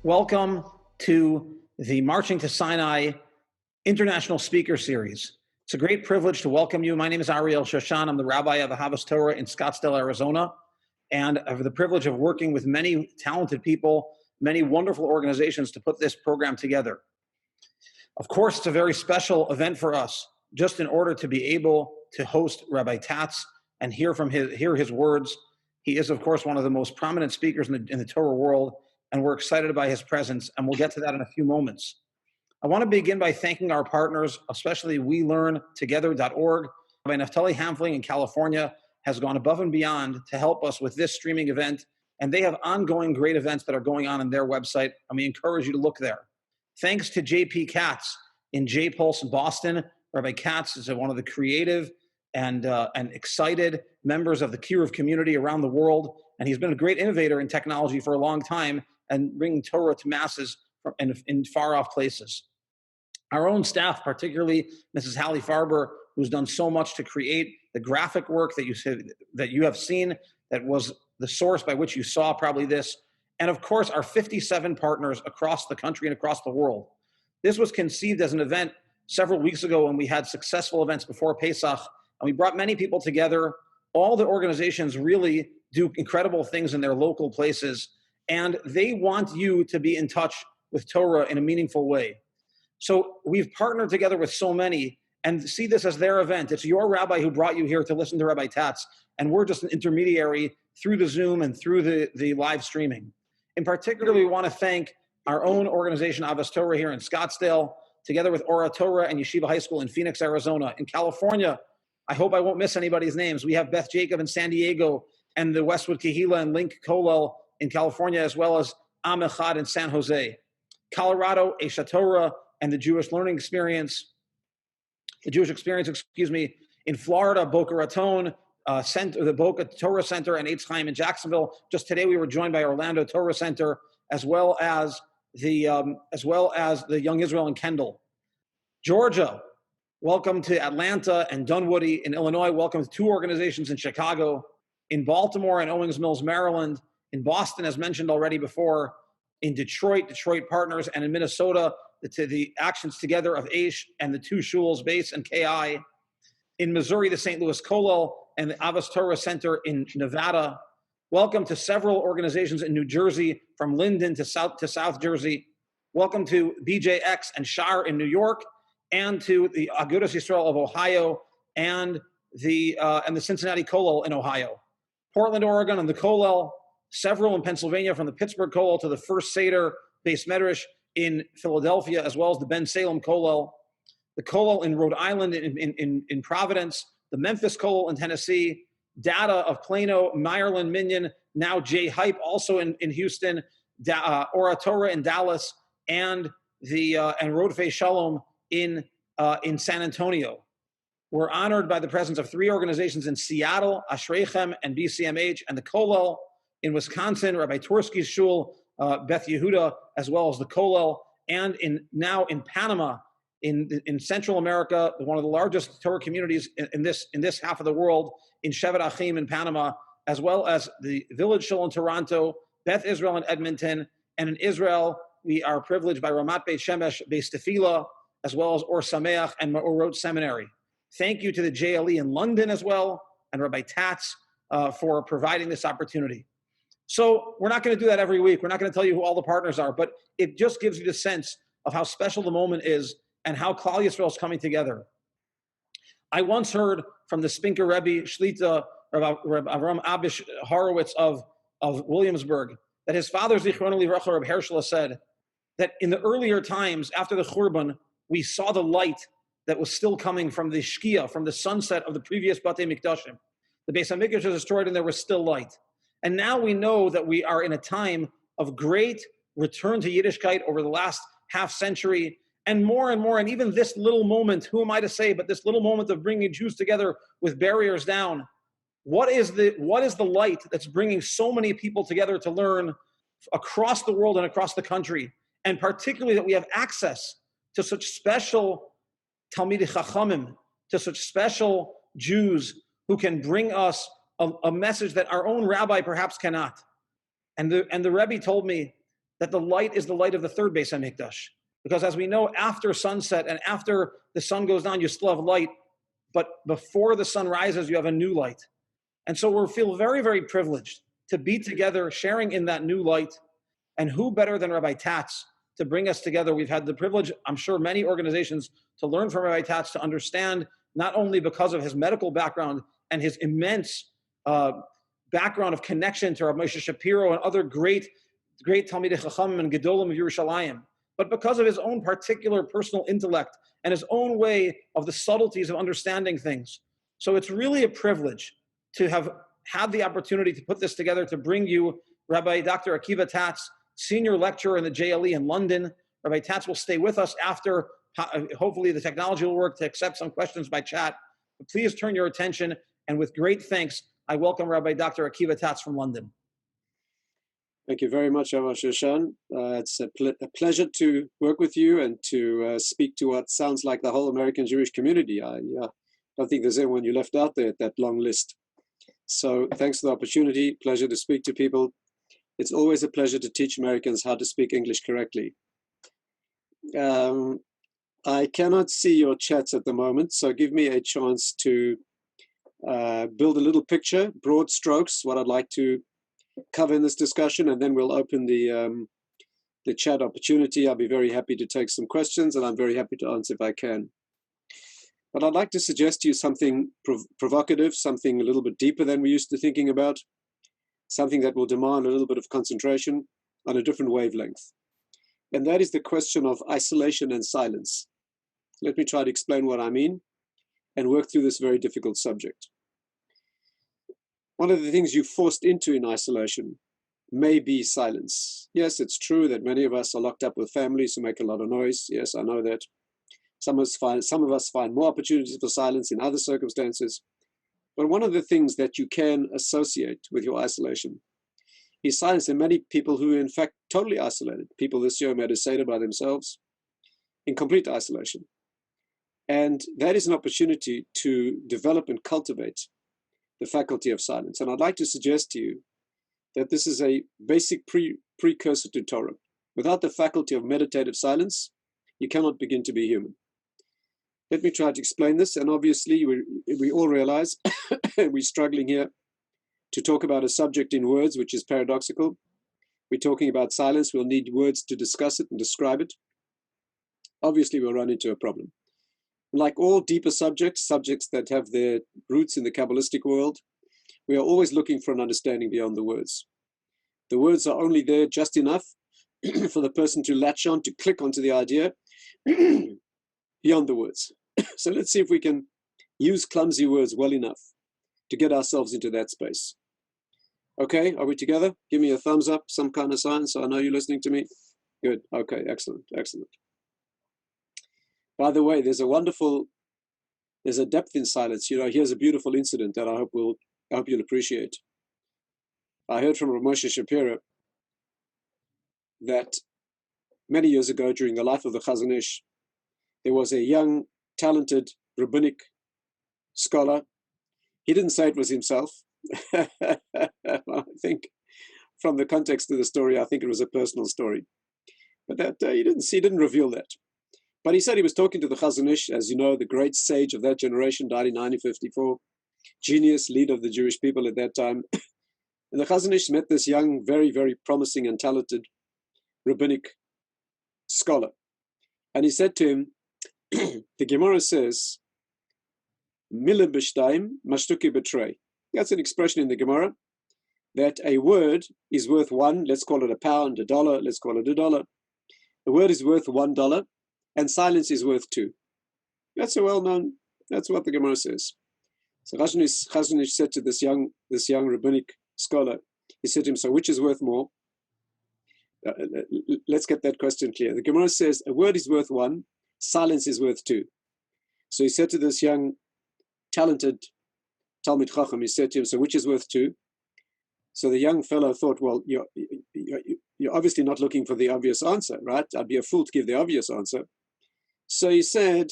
Welcome to the Marching to Sinai International Speaker Series. It's a great privilege to welcome you. My name is Ariel Shoshan. I'm the Rabbi of Ahavas Torah in Scottsdale, Arizona, and I have the privilege of working with many talented people, many wonderful organizations to put this program together. Of course, it's a very special event for us, just in order to be able to host Rabbi Tatz and hear his words. He is, of course, one of the most prominent speakers in the Torah world, and we're excited by his presence, and we'll get to that in a few moments. I want to begin by thanking our partners, especially WeLearnTogether.org. Rabbi Naftali Hamfling in California has gone above and beyond to help us with this streaming event, and they have ongoing great events that are going on their website, and we encourage you to look there. Thanks to J.P. Katz in J-Pulse in Boston. Rabbi Katz is one of the creative and excited members of the Kiruv community around the world, and he's been a great innovator in technology for a long time and bringing Torah to masses in far-off places. Our own staff, particularly Mrs. Hallie Farber, who's done so much to create the graphic work that you have seen, that was the source by which you saw probably this, and of course our 57 partners across the country and across the world. This was conceived as an event several weeks ago when we had successful events before Pesach, and we brought many people together. All the organizations really do incredible things in their local places, and they want you to be in touch with Torah in a meaningful way. So we've partnered together with so many and see this as their event. It's your rabbi who brought you here to listen to Rabbi Tatz, and we're just an intermediary through the Zoom and through the live streaming. In particular, we want to thank our own organization, Ahavas Torah, here in Scottsdale, together with Ora Torah and Yeshiva High School in Phoenix, Arizona. In California, I hope I won't miss anybody's names. We have Beth Jacob in San Diego and the Westwood Kehila and Link Kolel in California, as well as Am Echad in San Jose. Colorado, Esha Torah, and the Jewish Experience, in Florida, Boca Raton, the Boca Torah Center and Eitz Chaim in Jacksonville. Just today, we were joined by Orlando Torah Center, as well as the Young Israel in Kendall. Georgia, welcome to Atlanta and Dunwoody in Illinois. Welcome to two organizations in Chicago, in Baltimore and Owings Mills, Maryland, in Boston, as mentioned already before, in Detroit Partners, and in Minnesota, the Actions Together of Aish and the two shuls, Base and KI. In Missouri, the St. Louis Kollel and the Ahavas Torah Center in Nevada. Welcome to several organizations in New Jersey, from Linden to South Jersey. Welcome to BJX and Shar in New York, and to the Agudas Yisrael of Ohio and the Cincinnati Kollel in Ohio. Portland, Oregon, and the Kollel. Several in Pennsylvania, from the Pittsburgh Kollel to the First Seder Beis Medrash in Philadelphia, as well as the Ben Salem Kollel, the Kollel in Rhode Island in Providence, the Memphis Kollel in Tennessee, Data of Plano, Meyerland, Minion, now J Hype also in Houston, Ora Torah in Dallas, and Rodfei Shalom in San Antonio. We're honored by the presence of three organizations in Seattle, Ashreichem and BCMH, and the Kollel in Wisconsin, Rabbi Twersky's shul, Beth Yehuda, as well as the Kollel, and now in Panama, in Central America, one of the largest Torah communities in this half of the world, in Shevet Achim in Panama, as well as the Village Shul in Toronto, Beth Israel in Edmonton, and in Israel, we are privileged by Ramat Beit Shemesh Beis Tefillah, as well as Or Sameach and Ma'orot Seminary. Thank you to the JLE in London as well, and Rabbi Tatz for providing this opportunity. So we're not going to do that every week. We're not going to tell you who all the partners are, but it just gives you the sense of how special the moment is and how Klal Yisrael is coming together. I once heard from the Spinker Rebbe Shlita, Rabbi Avram Abish Horowitz of Williamsburg, that his father, Zichrono Livracha, Reb Hershela, said that in the earlier times, after the Churban, we saw the light that was still coming from the Shkia, from the sunset of the previous Batei Mikdashim. The Beis HaMikdash was destroyed and there was still light. And now we know that we are in a time of great return to Yiddishkeit over the last half century, and more, and even this little moment, who am I to say, but this little moment of bringing Jews together with barriers down. What is the light that's bringing so many people together to learn across the world and across the country, and particularly that we have access to such special Talmidei Chachamim, to such special Jews who can bring us a message that our own rabbi perhaps cannot. And the Rebbe told me that the light is the light of the third Beis HaMikdash. Because as we know, after sunset and after the sun goes down, you still have light, but before the sun rises, you have a new light. And so we feel very, very privileged to be together, sharing in that new light. And who better than Rabbi Tatz to bring us together? We've had the privilege, I'm sure many organizations, to learn from Rabbi Tatz, to understand, not only because of his medical background and his immense background of connection to Rabbi Moshe Shapiro and other great Talmidei Chacham and Gedolim of Yerushalayim, but because of his own particular personal intellect and his own way of the subtleties of understanding things. So it's really a privilege to have had the opportunity to put this together, to bring you Rabbi Dr. Akiva Tatz, senior lecturer in the JLE in London. Rabbi Tatz will stay with us after, hopefully the technology will work, to accept some questions by chat. But please turn your attention, and with great thanks, I welcome Rabbi Dr. Akiva Tatz from London. Thank you very much, Rabbi Shoshan. It's a pleasure to work with you and to speak to what sounds like the whole American Jewish community. I don't think there's anyone you left out there at that long list. So thanks for the opportunity. Pleasure to speak to people. It's always a pleasure to teach Americans how to speak English correctly. I cannot see your chats at the moment, so give me a chance to build a little picture, broad strokes, what I'd like to cover in this discussion, and then we'll open the chat opportunity. I'll be very happy to take some questions, and I'm very happy to answer if I can. But I'd like to suggest to you something provocative, something a little bit deeper than we're used to thinking about, something that will demand a little bit of concentration on a different wavelength. And that is the question of isolation and silence. Let me try to explain what I mean and work through this very difficult subject. One of the things you're forced into in isolation may be silence. Yes, it's true that many of us are locked up with families who make a lot of noise. Yes, I know that. Some of us find more opportunities for silence in other circumstances. But one of the things that you can associate with your isolation is silence. There are many people who are in fact totally isolated. People this year made a Seder by themselves in complete isolation. And that is an opportunity to develop and cultivate the faculty of silence. And I'd like to suggest to you that this is a basic precursor to Torah. Without the faculty of meditative silence, you cannot begin to be human. Let me try to explain this. And obviously, we all realize we're struggling here to talk about a subject in words, which is paradoxical. We're talking about silence. We'll need words to discuss it and describe it. Obviously, we'll run into a problem. Like all deeper subjects that have their roots in the Kabbalistic world, we are always looking for an understanding beyond the words. The words are only there just enough for the person to latch on, to click onto the idea beyond the words. So let's see if we can use clumsy words well enough to get ourselves into that space. Okay, are we together? Give me a thumbs up, some kind of sign, so I know you're listening to me. Good, okay, excellent, excellent. By the way, there's a depth in silence. You know, here's a beautiful incident that I hope you'll appreciate. I heard from Rav Moshe Shapiro that many years ago, during the life of the Chazon Ish, there was a young, talented rabbinic scholar. He didn't say it was himself. I think from the context of the story, I think it was a personal story. But that he didn't reveal that. But he said he was talking to the Chazon Ish, as you know, the great sage of that generation, died in 1954, genius, leader of the Jewish people at that time. And the Chazon Ish met this young, very, very promising and talented rabbinic scholar. And he said to him, the Gemara says, Mille b'shtayim mashtuki b'trei. That's an expression in the Gemara, that a word is worth one, let's call it a pound, a dollar, let's call it a dollar. A word is worth $1, and silence is worth 2. That's a well-known, that's what the Gemara says. So Chazon Ish said to this young rabbinic scholar, he said to him, so which is worth more? Let's get that question clear. The Gemara says a word is worth 1, silence is worth 2. So he said to this young, talented Talmid Chacham, he said to him, so which is worth 2? So the young fellow thought, well, you're obviously not looking for the obvious answer, right? I'd be a fool to give the obvious answer. So he said,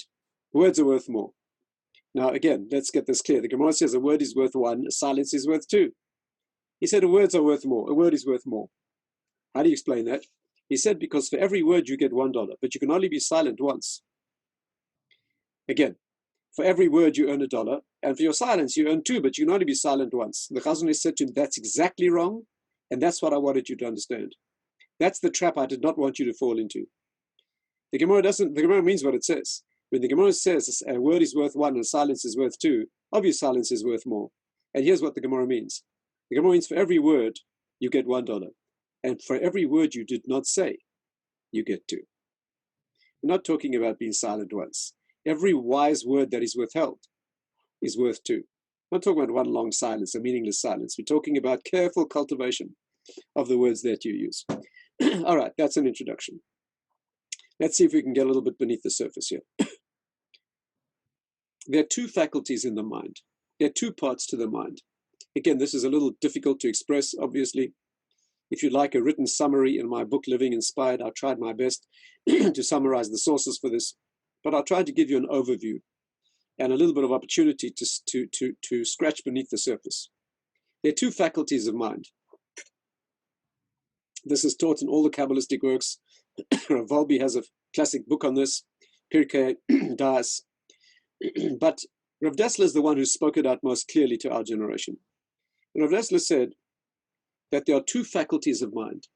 words are worth more. Now, again, let's get this clear. The Gemara says a word is worth 1, a silence is worth 2. He said words are worth more. A word is worth more. How do you explain that? He said, because for every word you get $1, but you can only be silent once. Again, for every word you earn $1, and for your silence you earn 2, but you can only be silent once. The Chazon Ish said to him, that's exactly wrong, and that's what I wanted you to understand. That's the trap I did not want you to fall into. The Gemara means what it says. When the Gemara says a word is worth 1 and silence is worth 2, obvious silence is worth more. And here's what the Gemara means. The Gemara means for every word you get $1, and for every word you did not say, you get 2. We're not talking about being silent once. Every wise word that is withheld is worth 2. We're not talking about one long silence, a meaningless silence. We're talking about careful cultivation of the words that you use. All right, that's an introduction. Let's see if we can get a little bit beneath the surface here. There are 2 faculties in the mind. There are 2 parts to the mind. Again, this is a little difficult to express, obviously. If you'd like a written summary in my book, Living Inspired, I tried my best to summarize the sources for this, but I'll try to give you an overview and a little bit of opportunity to scratch beneath the surface. There are 2 faculties of mind. This is taught in all the Kabbalistic works. Volby has a classic book on this, Pirkei Das. But Rav Dessler is the one who spoke it out most clearly to our generation. And Rav Dessler said that there are 2 faculties of mind.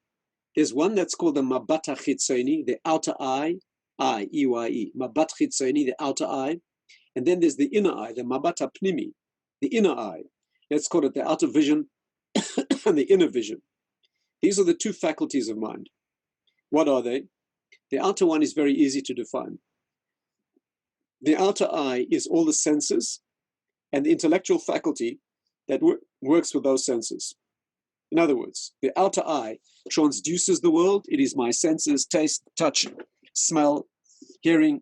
There's one that's called the Mabat HaChitzoni, the outer eye, I-E-Y-E, Mabat Chitzoni, the outer eye. And then there's the inner eye, the Mabat HaPnimi, the inner eye. Let's call it the outer vision and the inner vision. These are the 2 faculties of mind. What are they? The outer one is very easy to define. The outer eye is all the senses and the intellectual faculty that works with those senses. In other words, the outer eye transduces the world. It is my senses, taste, touch, smell, hearing,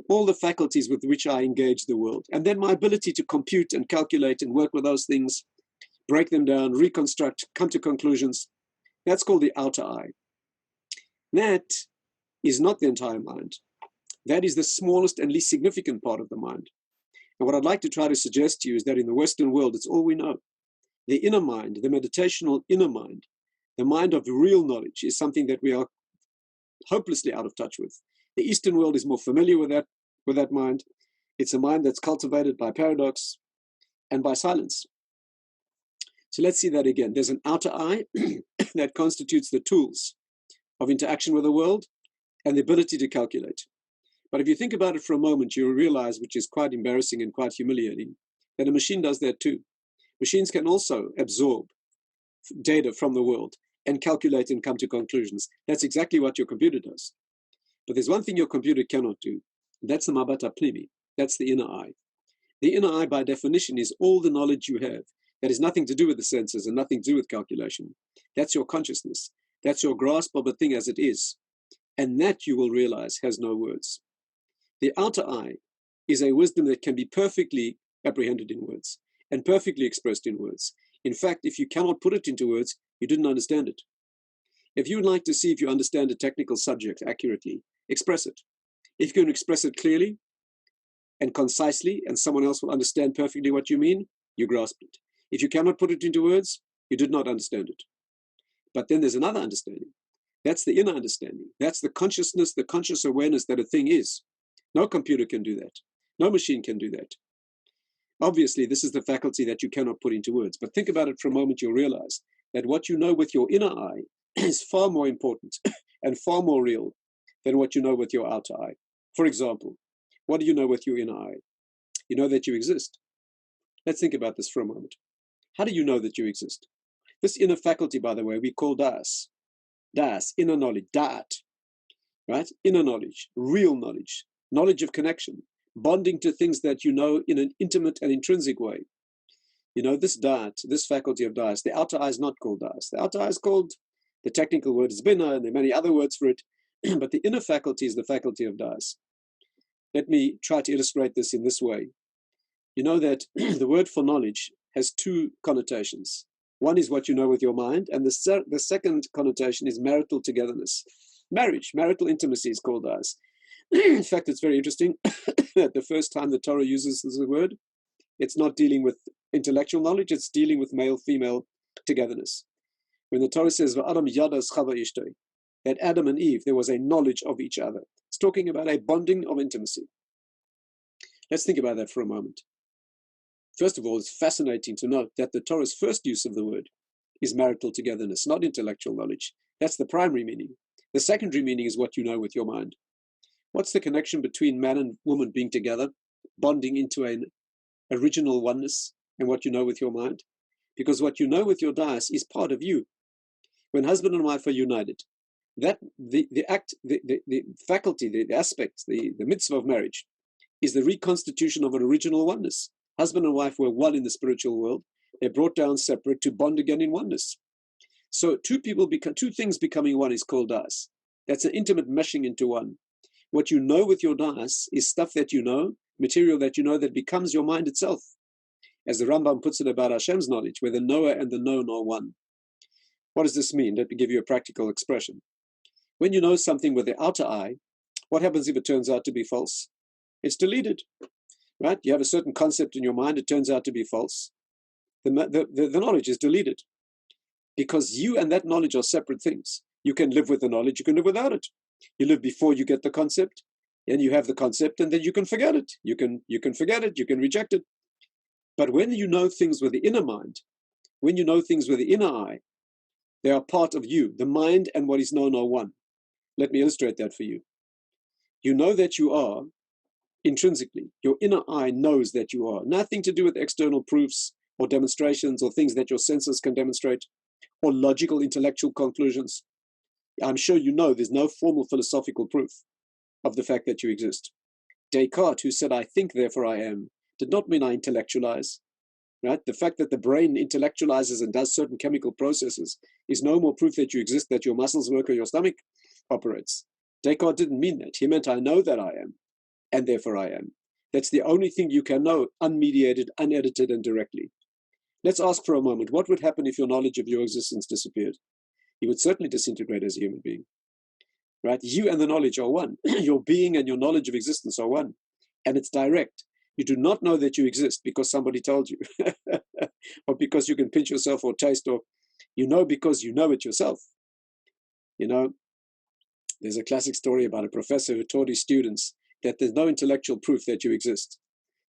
all the faculties with which I engage the world. And then my ability to compute and calculate and work with those things, break them down, reconstruct, come to conclusions. That's called the outer eye. That is not the entire mind. That is the smallest and least significant part of the mind. And what I'd like to try to suggest to you is that in the Western world, it's all we know. The inner mind, the meditational inner mind, the mind of real knowledge is something that we are hopelessly out of touch with. The Eastern world is more familiar with that mind. It's a mind that's cultivated by paradox and by silence. So let's see that again. There's an outer eye that constitutes the tools of interaction with the world and the ability to calculate. But if you think about it for a moment, you'll realize, which is quite embarrassing and quite humiliating, that a machine does that too. Machines can also absorb data from the world and calculate and come to conclusions. That's exactly what your computer does. But there's one thing your computer cannot do. That's the Mabat HaPnimi. That's the inner eye. The inner eye, by definition, is all the knowledge you have. That has nothing to do with the senses and nothing to do with calculation. That's your consciousness. That's your grasp of a thing as it is. And that, you will realize, has no words. The outer eye is a wisdom that can be perfectly apprehended in words and perfectly expressed in words. In fact, if you cannot put it into words, you didn't understand it. If you would like to see if you understand a technical subject accurately, express it. If you can express it clearly and concisely, and someone else will understand perfectly what you mean, you grasp it. If you cannot put it into words, you did not understand it. But then there's another understanding. That's the inner understanding. That's the consciousness, the conscious awareness that a thing is. No computer can do that. No machine can do that. Obviously, this is the faculty that you cannot put into words. But think about it for a moment, you'll realize that what you know with your inner eye is far more important and far more real than what you know with your outer eye. For example, what do you know with your inner eye? You know that you exist. Let's think about this for a moment. How do you know that you exist? This inner faculty, by the way, we call das. Das, inner knowledge, da'at, right? Inner knowledge, real knowledge, knowledge of connection, bonding to things that you know in an intimate and intrinsic way. You know, this da'at, this faculty of das, the outer eye is not called das. The outer eye is called, the technical word is bina, and there are many other words for it, but the inner faculty is the faculty of das. Let me try to illustrate this in this way. You know that the word for knowledge has 2 connotations. One is what you know with your mind, and the second connotation is marital togetherness. Marriage, marital intimacy is called das. In fact, it's very interesting that the first time the Torah uses this word, it's not dealing with intellectual knowledge, it's dealing with male-female togetherness. When the Torah says, "V'adam yadas chava ishtoi," that Adam and Eve, there was a knowledge of each other. It's talking about a bonding of intimacy. Let's think about that for a moment. First of all, it's fascinating to note that the Torah's first use of the word is marital togetherness, not intellectual knowledge. That's the primary meaning. The secondary meaning is what you know with your mind. What's the connection between man and woman being together, bonding into an original oneness, and what you know with your mind? Because what you know with your dais is part of you. When husband and wife are united, that the faculty, the aspect, the mitzvah of marriage is the reconstitution of an original oneness. Husband and wife were one in the spiritual world. They're brought down separate to bond again in oneness. So two things becoming one is called dais. That's an intimate meshing into one. What you know with your dais is stuff that you know, material that you know that becomes your mind itself. As the Rambam puts it about Hashem's knowledge, where the knower and the known are one. What does this mean? Let me give you a practical expression. When you know something with the outer eye, what happens if it turns out to be false? It's deleted, right? You have a certain concept in your mind, it turns out to be false. The knowledge is deleted because you and that knowledge are separate things. You can live with the knowledge, you can live without it. You live before you get the concept, and you have the concept, and then you can forget it. You can forget it, you can reject it. But when you know things with the inner mind, when you know things with the inner eye, they are part of you. The mind and what is known are one. Let me illustrate that for you. You know that you are intrinsically. Your inner eye knows that you are. Nothing to do with external proofs or demonstrations or things that your senses can demonstrate or logical intellectual conclusions. I'm sure you know there's no formal philosophical proof of the fact that you exist. Descartes, who said, "I think, therefore I am," did not mean I intellectualize. Right? The fact that the brain intellectualizes and does certain chemical processes is no more proof that you exist, that your muscles work or your stomach operates. Descartes didn't mean that. He meant I know that I am, and therefore I am. That's the only thing you can know, unmediated, unedited, and directly. Let's ask for a moment, what would happen if your knowledge of your existence disappeared? You would certainly disintegrate as a human being. Right? You and the knowledge are one. Your being and your knowledge of existence are one. And it's direct. You do not know that you exist because somebody told you, or because you can pinch yourself or taste, or you know because you know it yourself. You know, there's a classic story about a professor who taught his students that there's no intellectual proof that you exist.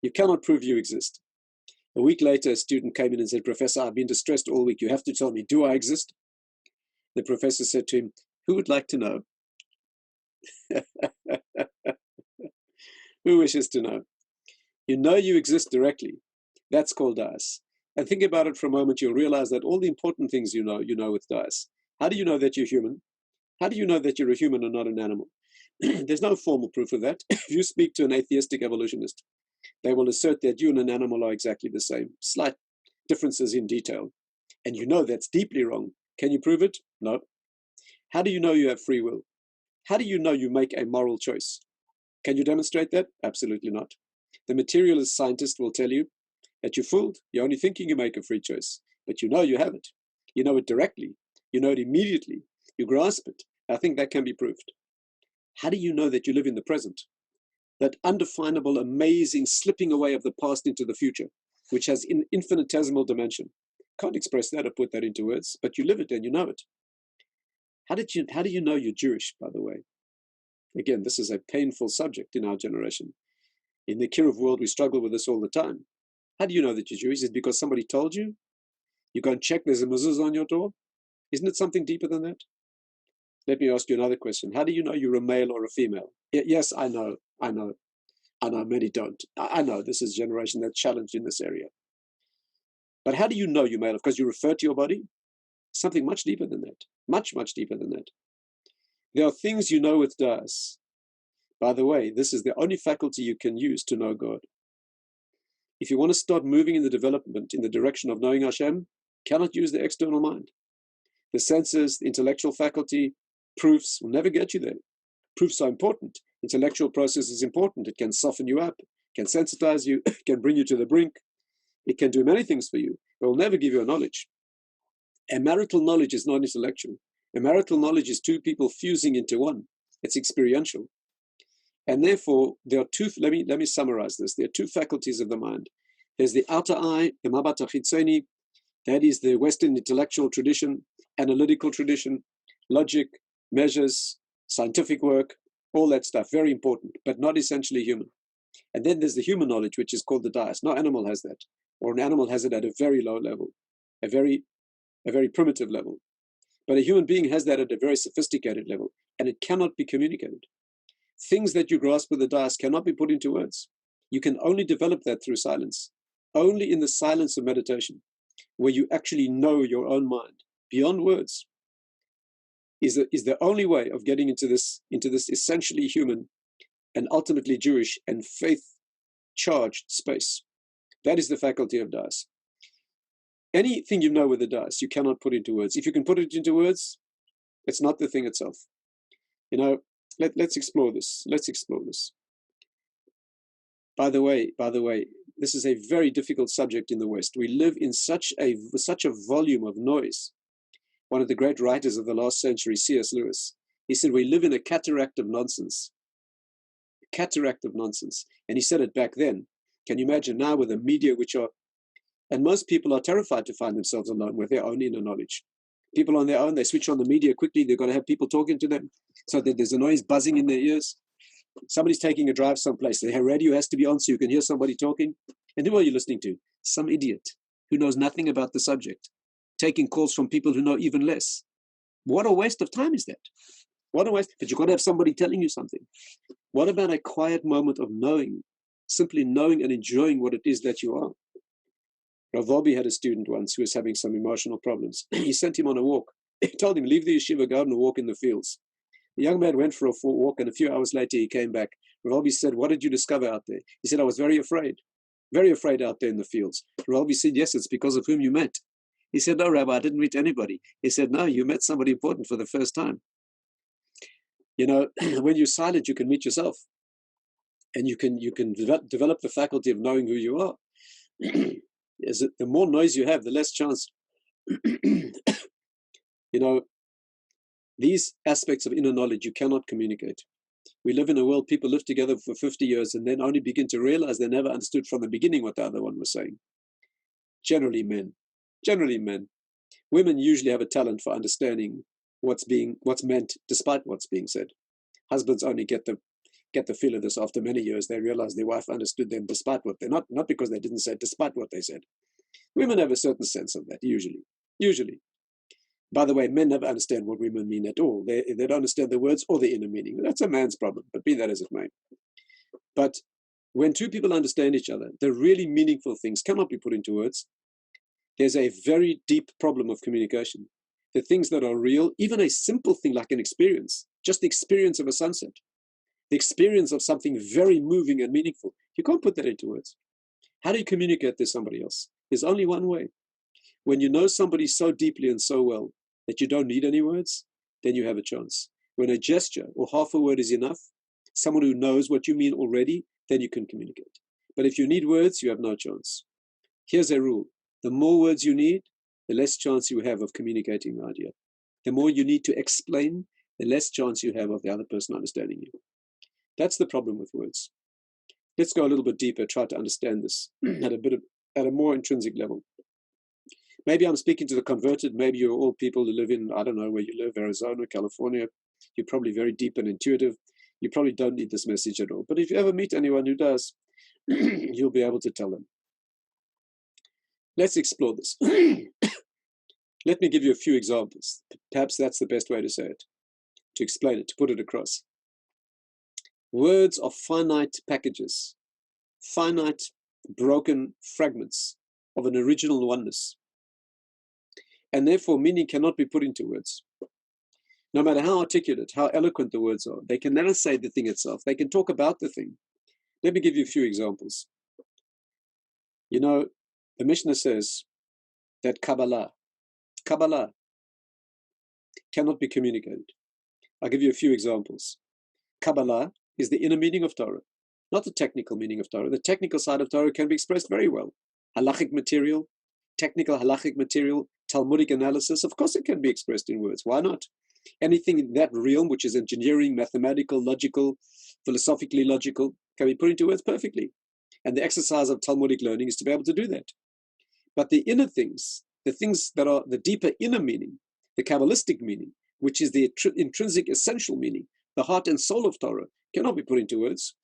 You cannot prove you exist. A week later, a student came in and said, "Professor, I've been distressed all week. You have to tell me, do I exist?" The professor said to him, "Who would like to know?" Who wishes to know? You know you exist directly. That's called dais. And think about it for a moment, you'll realize that all the important things you know with dais. How do you know that you're human? How do you know that you're a human and not an animal? There's no formal proof of that. If you speak to an atheistic evolutionist, they will assert that you and an animal are exactly the same, slight differences in detail. And you know that's deeply wrong. Can you prove it? No. How do you know you have free will? How do you know you make a moral choice? Can you demonstrate that? Absolutely not. The materialist scientist will tell you that you're fooled. You're only thinking you make a free choice, but you know you have it. You know it directly. You know it immediately. You grasp it. I think that can be proved. How do you know that you live in the present? That undefinable, amazing slipping away of the past into the future, which has an infinitesimal dimension. Can't express that or put that into words, but you live it and you know it. How do you know you're Jewish, by the way? Again, this is a painful subject in our generation. In the Kiruv world, we struggle with this all the time. How do you know that you're Jewish? Is it because somebody told you? You go and check there's a mezuzah on your door? Isn't it something deeper than that? Let me ask you another question. How do you know you're a male or a female? Yes, I know. Many don't. I know this is a generation that's challenged in this area. But how do you know you're male? Because you refer to your body? Something much deeper than that. Much, much deeper than that. There are things you know with dais. By the way, this is the only faculty you can use to know God. If you want to start moving in the development, in the direction of knowing Hashem, cannot use the external mind. The senses, the intellectual faculty, proofs will never get you there. Proofs are important. Intellectual process is important. It can soften you up, can sensitize you, can bring you to the brink. It can do many things for you. It will never give you a knowledge. A marital knowledge is not intellectual. A marital knowledge is two people fusing into one. It's experiential. And therefore, there are two, let me summarize this. There are two faculties of the mind. There's the outer eye, the mabat hachitzoni, that is the Western intellectual tradition, analytical tradition, logic, measures, scientific work, all that stuff, very important, but not essentially human. And then there's the human knowledge, which is called the dais. No animal has that, or an animal has it at a very low level, a very primitive level. But a human being has that at a very sophisticated level, and it cannot be communicated. Things that you grasp with the dais cannot be put into words. You can only develop that through silence. Only in the silence of meditation, where you actually know your own mind beyond words, is the only way of getting into this essentially human and ultimately Jewish and faith-charged space. That is the faculty of dais. Anything you know with the dais, you cannot put into words. If you can put it into words, it's not the thing itself. Let's explore this. Let's explore this. By the way, this is a very difficult subject in the West. We live in such a volume of noise. One of the great writers of the last century, C.S. Lewis, he said, we live in a cataract of nonsense. A cataract of nonsense. And he said it back then. Can you imagine now with the media, and most people are terrified to find themselves alone with their own inner knowledge. People on their own, they switch on the media quickly. They've got to have people talking to them so that there's a noise buzzing in their ears. Somebody's taking a drive someplace. The radio has to be on so you can hear somebody talking. And who are you listening to? Some idiot who knows nothing about the subject, taking calls from people who know even less. What a waste of time is that? What a waste. But you've got to have somebody telling you something. What about a quiet moment of knowing, simply knowing and enjoying what it is that you are? Rabbi had a student once who was having some emotional problems. He sent him on a walk. He told him, leave the yeshiva, go out and walk in the fields. The young man went for a walk, and a few hours later he came back. Rabbi said, what did you discover out there? He said, I was very afraid out there in the fields. Rabbi said, yes, it's because of whom you met. He said, no, Rabbi, I didn't meet anybody. He said, no, you met somebody important for the first time. When you're silent, you can meet yourself. And you can develop the faculty of knowing who you are. The more noise you have, the less chance. These aspects of inner knowledge you cannot communicate. We live in a world, people live together for 50 years and then only begin to realize they never understood from the beginning what the other one was saying. Generally men. Women usually have a talent for understanding what's meant despite what's being said. Husbands only get the feel of this after many years. They realize their wife understood them despite what they, not because they didn't say it, despite what they said. Women have a certain sense of that, usually. By the way, men never understand what women mean at all. They don't understand the words or the inner meaning. That's a man's problem, but be that as it may. But when two people understand each other, the really meaningful things cannot be put into words. There's a very deep problem of communication. The things that are real, even a simple thing like an experience, just the experience of a sunset, the experience of something very moving and meaningful, you can't put that into words. How do you communicate to somebody else? There's only one way. When you know somebody so deeply and so well that you don't need any words, then you have a chance. When a gesture or half a word is enough, someone who knows what you mean already, then you can communicate. But if you need words, you have no chance. Here's a rule. The more words you need, the less chance you have of communicating the idea. The more you need to explain, the less chance you have of the other person understanding you. That's the problem with words. Let's go a little bit deeper, try to understand this at a more intrinsic level. Maybe I'm speaking to the converted. Maybe you're all people who live in, I don't know where you live, Arizona, California. You're probably very deep and intuitive. You probably don't need this message at all. But if you ever meet anyone who does, you'll be able to tell them. Let's explore this. Let me give you a few examples. Perhaps that's the best way to say it, to explain it, to put it across. Words are finite packages, finite, broken fragments of an original oneness. And therefore, meaning cannot be put into words. No matter how articulate, how eloquent the words are, they can never say the thing itself. They can talk about the thing. Let me give you a few examples. The Mishnah says that Kabbalah cannot be communicated. I'll give you a few examples. Kabbalah is the inner meaning of Torah, not the technical meaning of Torah. The technical side of Torah can be expressed very well. Halachic material, technical halachic material, Talmudic analysis, of course it can be expressed in words. Why not? Anything in that realm, which is engineering, mathematical, logical, philosophically logical, can be put into words perfectly. And the exercise of Talmudic learning is to be able to do that. But the inner things, the things that are the deeper inner meaning, the Kabbalistic meaning, which is the intrinsic essential meaning, the heart and soul of Torah, cannot be put into words.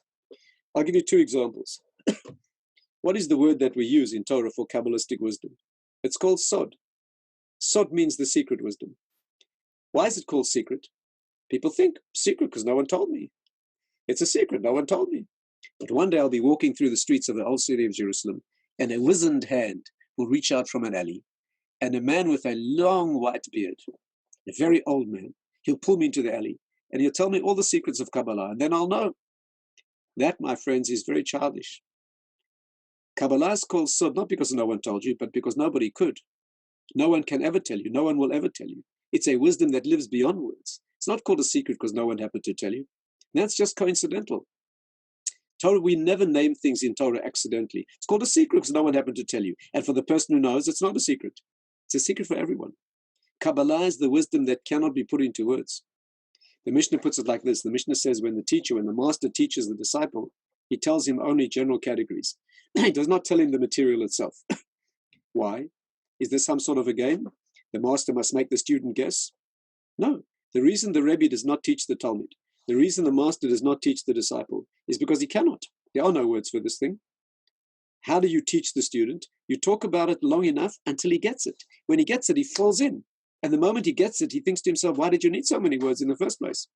I'll give you two examples. What is the word that we use in Torah for Kabbalistic wisdom? It's called sod. Sod means the secret wisdom. Why is it called secret? People think secret because no one told me. It's a secret, no one told me. But one day I'll be walking through the streets of the old city of Jerusalem, and a wizened hand will reach out from an alley, and a man with a long white beard, a very old man, he'll pull me into the alley, and he'll tell me all the secrets of Kabbalah, and then I'll know. That, my friends, is very childish. Kabbalah is called sod not because no one told you, but because nobody could. No one can ever tell you. No one will ever tell you. It's a wisdom that lives beyond words. It's not called a secret because no one happened to tell you. That's just coincidental. Torah, we never name things in Torah accidentally. It's called a secret because no one happened to tell you. And for the person who knows, it's not a secret. It's a secret for everyone. Kabbalah is the wisdom that cannot be put into words. The Mishnah puts it like this. The Mishnah says when the master teaches the disciple, he tells him only general categories. He does not tell him the material itself. Why? Is this some sort of a game? The master must make the student guess? No. The reason the Rabbi does not teach the Talmud, the reason the master does not teach the disciple, is because he cannot. There are no words for this thing. How do you teach the student? You talk about it long enough until he gets it. When he gets it, he falls in. And the moment he gets it, he thinks to himself, why did you need so many words in the first place?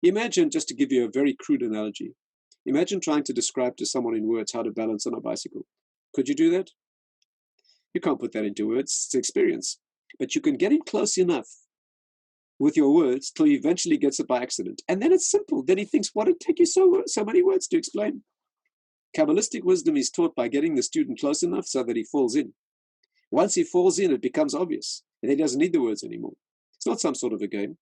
Imagine, just to give you a very crude analogy, imagine trying to describe to someone in words how to balance on a bicycle. Could you do that? You can't put that into words. It's experience. But you can get him close enough with your words till he eventually gets it by accident. And then it's simple. Then he thinks, why did it take you so many words to explain? Kabbalistic wisdom is taught by getting the student close enough so that he falls in. Once he falls in, it becomes obvious. And he doesn't need the words anymore. It's not some sort of a game.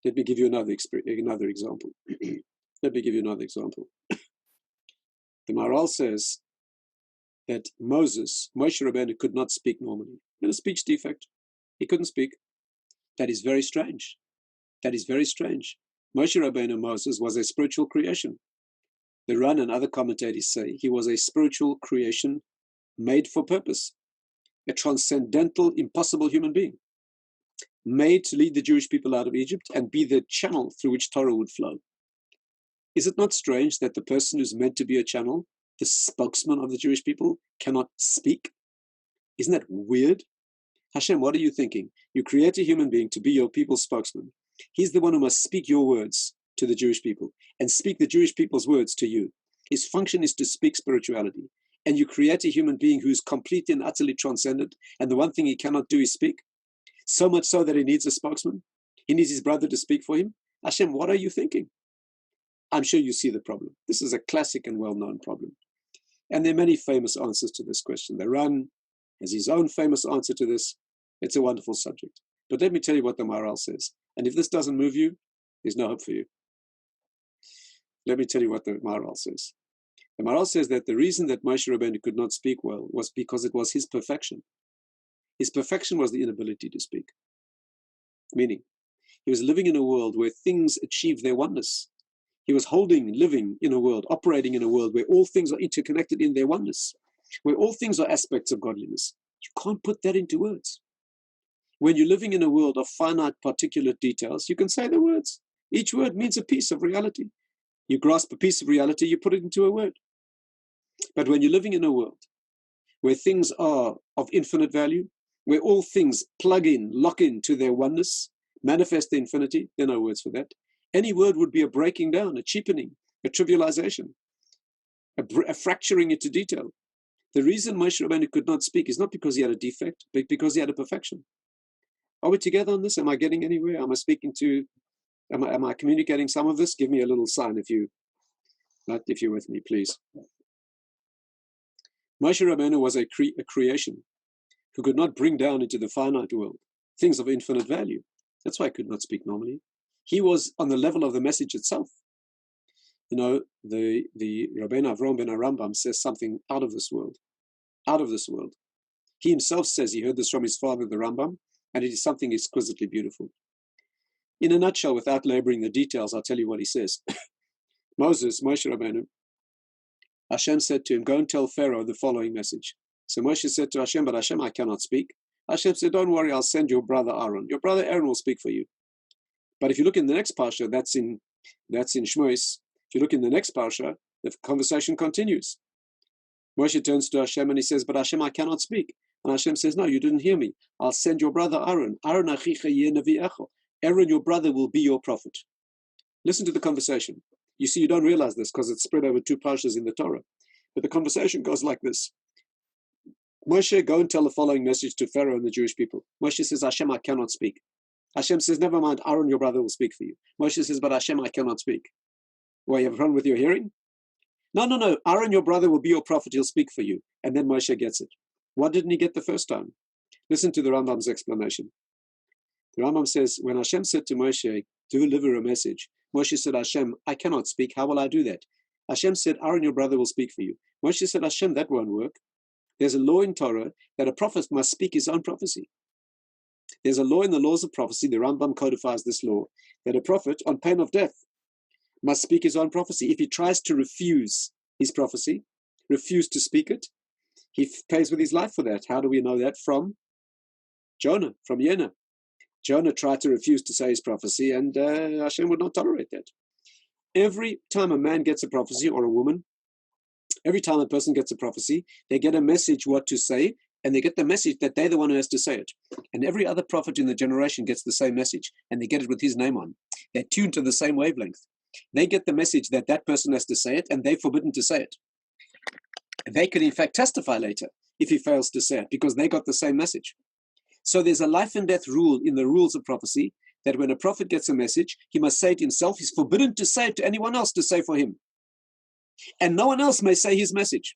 Let me give you another example. Let me give you another example. The Maharal says that Moshe Rabbeinu could not speak normally. He had a speech defect. He couldn't speak. That is very strange. That is very strange. Moshe Rabbeinu, Moses, was a spiritual creation. The Ran and other commentators say he was a spiritual creation made for purpose, a transcendental, impossible human being, made to lead the Jewish people out of Egypt and be the channel through which Torah would flow. Is it not strange that the person who's meant to be a channel, the spokesman of the Jewish people, cannot speak? Isn't that weird? Hashem, what are you thinking? You create a human being to be your people's spokesman. He's the one who must speak your words to the Jewish people and speak the Jewish people's words to you. His function is to speak spirituality. And you create a human being who is completely and utterly transcendent, and the one thing he cannot do is speak. So much so that he needs a spokesman. He needs his brother to speak for him. Hashem, what are you thinking? I'm sure you see the problem. This is a classic and well-known problem. And there are many famous answers to this question. The Ran has his own famous answer to this. It's a wonderful subject. But let me tell you what the Maharal says. And if this doesn't move you, there's no hope for you. Let me tell you what the Maharal says. The Maharal says that the reason that Moshe Rabbeinu could not speak well was because it was his perfection. His perfection was the inability to speak. Meaning, he was living in a world where things achieve their oneness. He was living in a world, operating in a world where all things are interconnected in their oneness, where all things are aspects of godliness. You can't put that into words. When you're living in a world of finite particulate details, you can say the words. Each word means a piece of reality. You grasp a piece of reality, you put it into a word. But when you're living in a world where things are of infinite value, where all things plug in, lock in to their oneness, manifest the infinity, there are no words for that. Any word would be a breaking down, a cheapening, a trivialization, a fracturing into detail. The reason Moshe Rabbeinu could not speak is not because he had a defect, but because he had a perfection. Are we together on this? Am I getting anywhere? Am I communicating some of this? Give me a little sign if you're with me, please. Moshe Rabbeinu was a creation who could not bring down into the finite world things of infinite value. That's why he could not speak normally. He was on the level of the message itself. You know, the Rabbeinu Avram ben Arambam says something out of this world. Out of this world. He himself says he heard this from his father, the Rambam, and it is something exquisitely beautiful. In a nutshell, without laboring the details, I'll tell you what he says. Moshe Rabbeinu, Hashem said to him, go and tell Pharaoh the following message. So Moshe said to Hashem, but Hashem, I cannot speak. Hashem said, don't worry, I'll send your brother Aaron. Your brother Aaron will speak for you. But if you look in the next parsha, that's in Shmois. If you look in the next parsha, the conversation continues. Moshe turns to Hashem and he says, but Hashem, I cannot speak. And Hashem says, no, you didn't hear me. I'll send your brother Aaron. Aaron achicha yeh nevi'echo. Aaron, your brother, will be your prophet. Listen to the conversation. You see, you don't realize this because it's spread over 2 parshas in the Torah. But the conversation goes like this. Moshe, go and tell the following message to Pharaoh and the Jewish people. Moshe says, Hashem, I cannot speak. Hashem says, never mind, Aaron, your brother, will speak for you. Moshe says, but Hashem, I cannot speak. Why, you have a problem with your hearing? No. Aaron, your brother, will be your prophet. He'll speak for you. And then Moshe gets it. What didn't he get the first time? Listen to the Rambam's explanation. The Rambam says, when Hashem said to Moshe, deliver a message, Moshe said, Hashem, I cannot speak. How will I do that? Hashem said, Aaron, your brother, will speak for you. Moshe said, Hashem, that won't work. There's a law in Torah that a prophet must speak his own prophecy. There's a law in the laws of prophecy, the Rambam codifies this law, that a prophet, on pain of death, must speak his own prophecy. If he tries to refuse his prophecy, refuse to speak it, he pays with his life for that. How do we know that? From Jonah, from Yena. Jonah tried to refuse to say his prophecy, and Hashem would not tolerate that. Every time a man gets a prophecy, or a woman, every time a person gets a prophecy, they get a message what to say, and they get the message that they're the one who has to say it. And every other prophet in the generation gets the same message, and they get it with his name on. They're tuned to the same wavelength. They get the message that that person has to say it, and they're forbidden to say it. They could, in fact, testify later if he fails to say it, because they got the same message. So there's a life and death rule in the rules of prophecy, that when a prophet gets a message, he must say it himself. He's forbidden to say it to anyone else to say for him. And no one else may say his message.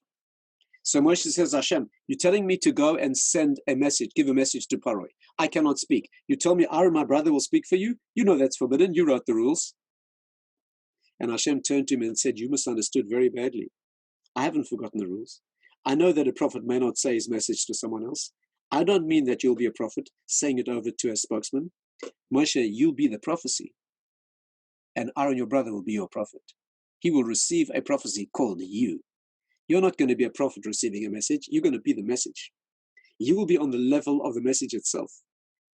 So Moshe says, Hashem, you're telling me to go and send a message, give a message to Paro. I cannot speak. You tell me Aaron, my brother, will speak for you? You know that's forbidden. You wrote the rules. And Hashem turned to him and said, you misunderstood very badly. I haven't forgotten the rules. I know that a prophet may not say his message to someone else. I don't mean that you'll be a prophet saying it over to a spokesman. Moshe, you'll be the prophecy. And Aaron, your brother, will be your prophet. He will receive a prophecy called you. You're not going to be a prophet receiving a message. You're going to be the message. You will be on the level of the message itself.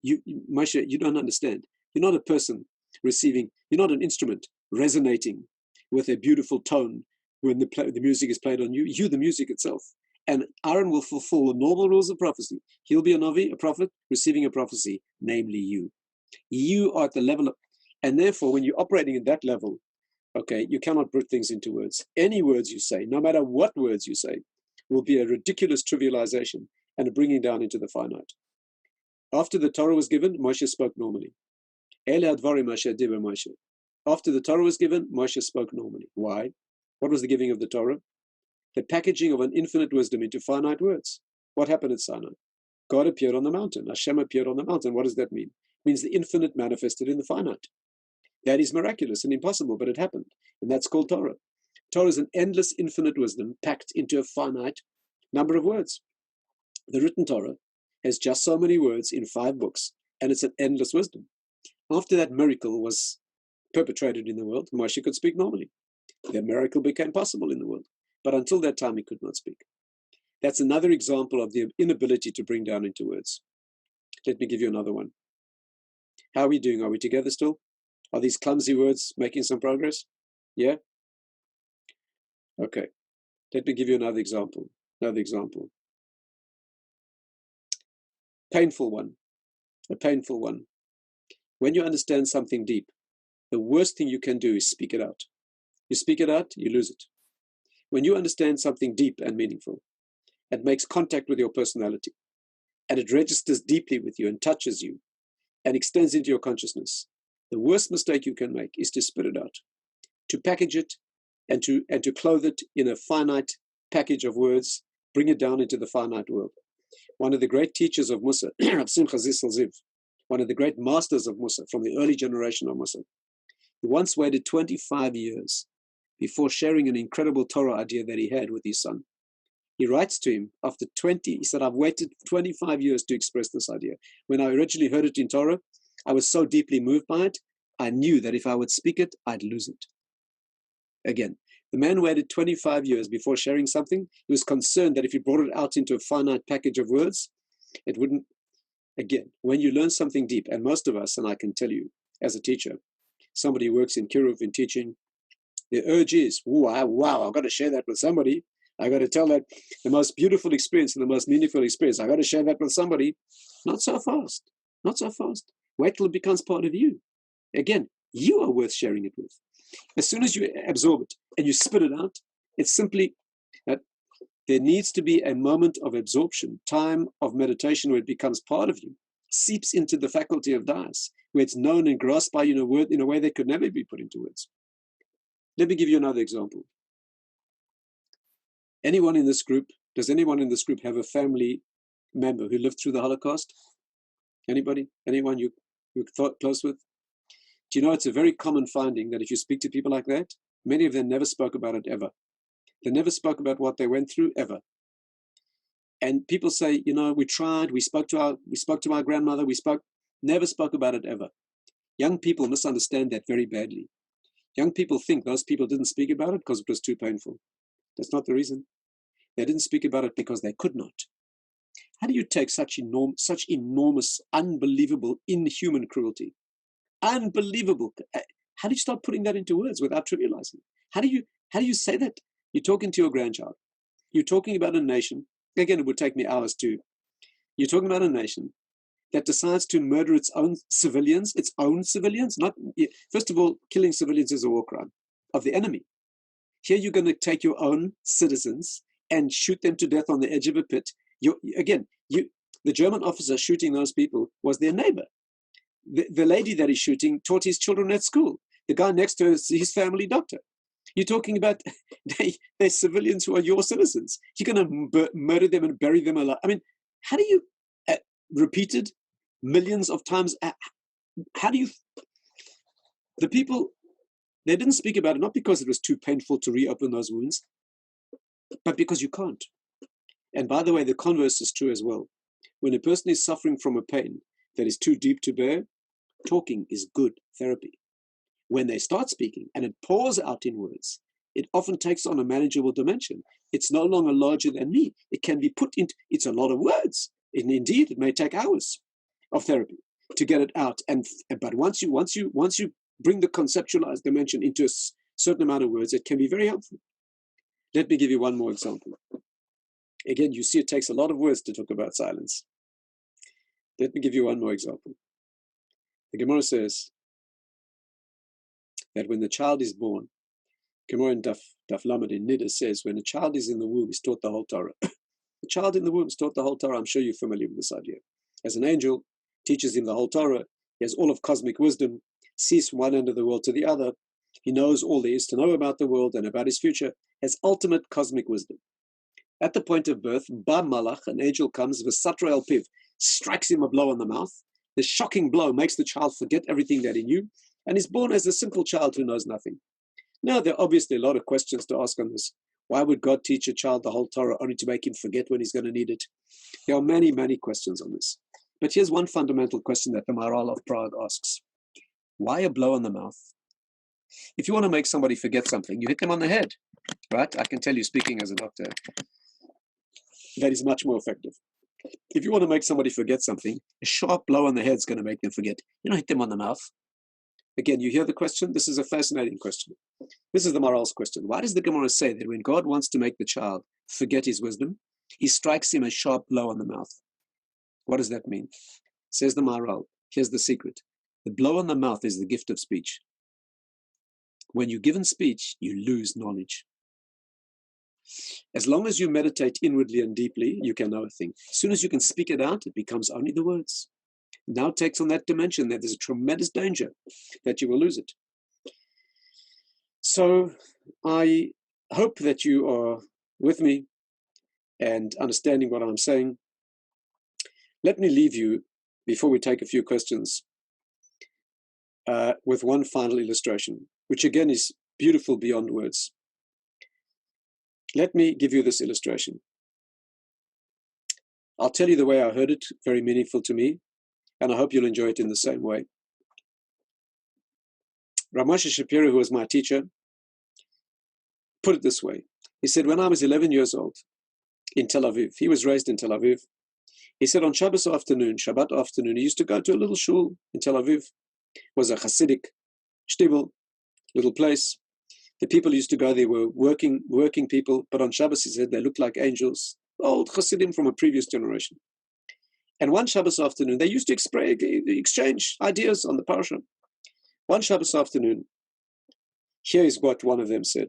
Moshe, you don't understand. You're not a person receiving, you're not an instrument resonating with a beautiful tone when the music is played on you. You're the music itself. And Aaron will fulfill the normal rules of prophecy. He'll be a Navi, a prophet, receiving a prophecy, namely you. You are at the level of, and therefore when you're operating at that level, okay, you cannot put things into words. Any words you say, no matter what words you say, will be a ridiculous trivialization and a bringing down into the finite. After the Torah was given, Moshe spoke normally. After the Torah was given, Moshe spoke normally. Why? What was the giving of the Torah? The packaging of an infinite wisdom into finite words. What happened at Sinai? God appeared on the mountain. Hashem appeared on the mountain. What does that mean? It means the infinite manifested in the finite. That is miraculous and impossible, but it happened. And that's called Torah. Torah is an endless infinite wisdom packed into a finite number of words. The written Torah has just so many words in 5 books, and it's an endless wisdom. After that miracle was perpetrated in the world, Moshe could speak normally. The miracle became possible in the world. But until that time, he could not speak. That's another example of the inability to bring down into words. Let me give you another one. How are we doing? Are we together still? Are these clumsy words making some progress? Yeah? Okay. Let me give you another example. Painful one. A painful one. When you understand something deep, the worst thing you can do is speak it out. You speak it out, you lose it. When you understand something deep and meaningful, it makes contact with your personality, and it registers deeply with you and touches you and extends into your consciousness. The worst mistake you can make is to spit it out, to package it and to clothe it in a finite package of words, bring it down into the finite world. One of the great teachers of Musa, Simcha Zissel Ziv, one of the great masters of Musa from the early generation of Musa, he once waited 25 years before sharing an incredible Torah idea that he had with his son. He writes to him after 20, he said, I've waited 25 years to express this idea. When I originally heard it in Torah, I was so deeply moved by it, I knew that if I would speak it, I'd lose it. Again, the man waited 25 years before sharing something. He was concerned that if he brought it out into a finite package of words, it wouldn't, Again, when you learn something deep, and most of us, and I can tell you as a teacher, somebody who works in Kiruv in teaching, the urge is, wow, I've got to share that with somebody. I've got to tell that the most beautiful experience and the most meaningful experience. I've got to share that with somebody. Not so fast. Not so fast. Wait till it becomes part of you. Again, you are worth sharing it with. As soon as you absorb it and you spit it out, it's simply that there needs to be a moment of absorption, time of meditation where it becomes part of you, seeps into the faculty of das, where it's known and grasped by you in a way that could never be put into words. Let me give you another example. Anyone in this group, does anyone in this group have a family member who lived through the Holocaust? Anybody? Anyone you're close with? Do you know it's a very common finding that if you speak to people like that, many of them never spoke about it ever. They never spoke about what they went through ever. And people say, we tried, we spoke to our grandmother, never spoke about it ever. Young people misunderstand that very badly. Young people think those people didn't speak about it because it was too painful. That's not the reason. They didn't speak about it because they could not. How do you take such enormous, unbelievable, inhuman cruelty? Unbelievable. How do you start putting that into words without trivializing? How do you say that? You're talking to your grandchild. You're talking about a nation. Again, it would take me hours to. You're talking about a nation that decides to murder its own civilians. Not, first of all, killing civilians is a war crime of the enemy. Here you're going to take your own citizens and shoot them to death on the edge of a pit. The German officer shooting those people was their neighbor. The lady that he's shooting taught his children at school. The guy next to her is his family doctor. You're talking about they're civilians who are your citizens. You're going to murder them and bury them alive. I mean, how do you, repeated millions of times, how do you, the people, they didn't speak about it, not because it was too painful to reopen those wounds, but because you can't. And by the way, the converse is true as well. When a person is suffering from a pain that is too deep to bear, talking is good therapy. When they start speaking and it pours out in words, it often takes on a manageable dimension. It's no longer larger than me. It can be put into, it's a lot of words. And indeed, it may take hours of therapy to get it out. But once you bring the conceptualized dimension into a certain amount of words, it can be very helpful. Let me give you one more example. Again, you see it takes a lot of words to talk about silence. Let me give you one more example. The Gomorrah says that when the child is born, Gomorrah in Daf Lamed in Nida says, when a child is in the womb, he's taught the whole Torah. The child in the womb is taught the whole Torah. I'm sure you're familiar with this idea. As an angel, teaches him the whole Torah. He has all of cosmic wisdom, sees from one end of the world to the other. He knows all there is to know about the world and about his future, has ultimate cosmic wisdom. At the point of birth, Ba Malach, an angel comes, V'satra el Piv, strikes him a blow on the mouth. The shocking blow makes the child forget everything that he knew, and is born as a simple child who knows nothing. Now, there are obviously a lot of questions to ask on this. Why would God teach a child the whole Torah only to make him forget when he's going to need it? There are many, many questions on this. But here's one fundamental question that the Maharal of Prague asks. Why a blow on the mouth? If you want to make somebody forget something, you hit them on the head, right? I can tell you, speaking as a doctor, that is much more effective. If you want to make somebody forget something, a sharp blow on the head is going to make them forget. You don't hit them on the mouth. Again, you hear the question? This is a fascinating question. This is the Maharal's question. Why does the Gomorrah say that when God wants to make the child forget his wisdom, he strikes him a sharp blow on the mouth? What does that mean? Says the Maharal. Here's the secret. The blow on the mouth is the gift of speech. When you're given speech, you lose knowledge. As long as you meditate inwardly and deeply, you can know a thing. As soon as you can speak it out, it becomes only the words. Now it takes on that dimension that there's a tremendous danger that you will lose it. So I hope that you are with me and understanding what I'm saying. Let me leave you, before we take a few questions, with one final illustration, which again is beautiful beyond words. Let me give you this illustration. I'll tell you the way I heard it, very meaningful to me, and I hope you'll enjoy it in the same way. Rav Moshe Shapiro, who was my teacher, put it this way. He said, when I was 11 years old in Tel Aviv, he was raised in Tel Aviv, He said on Shabbat afternoon, he used to go to a little shul in Tel Aviv. It was a Hasidic shtibel, little place. The people used to go there were working people, but on Shabbos, he said, they looked like angels, old Hasidim from a previous generation. And one Shabbos afternoon, they used to exchange ideas on the parasha. One Shabbos afternoon, here is what one of them said.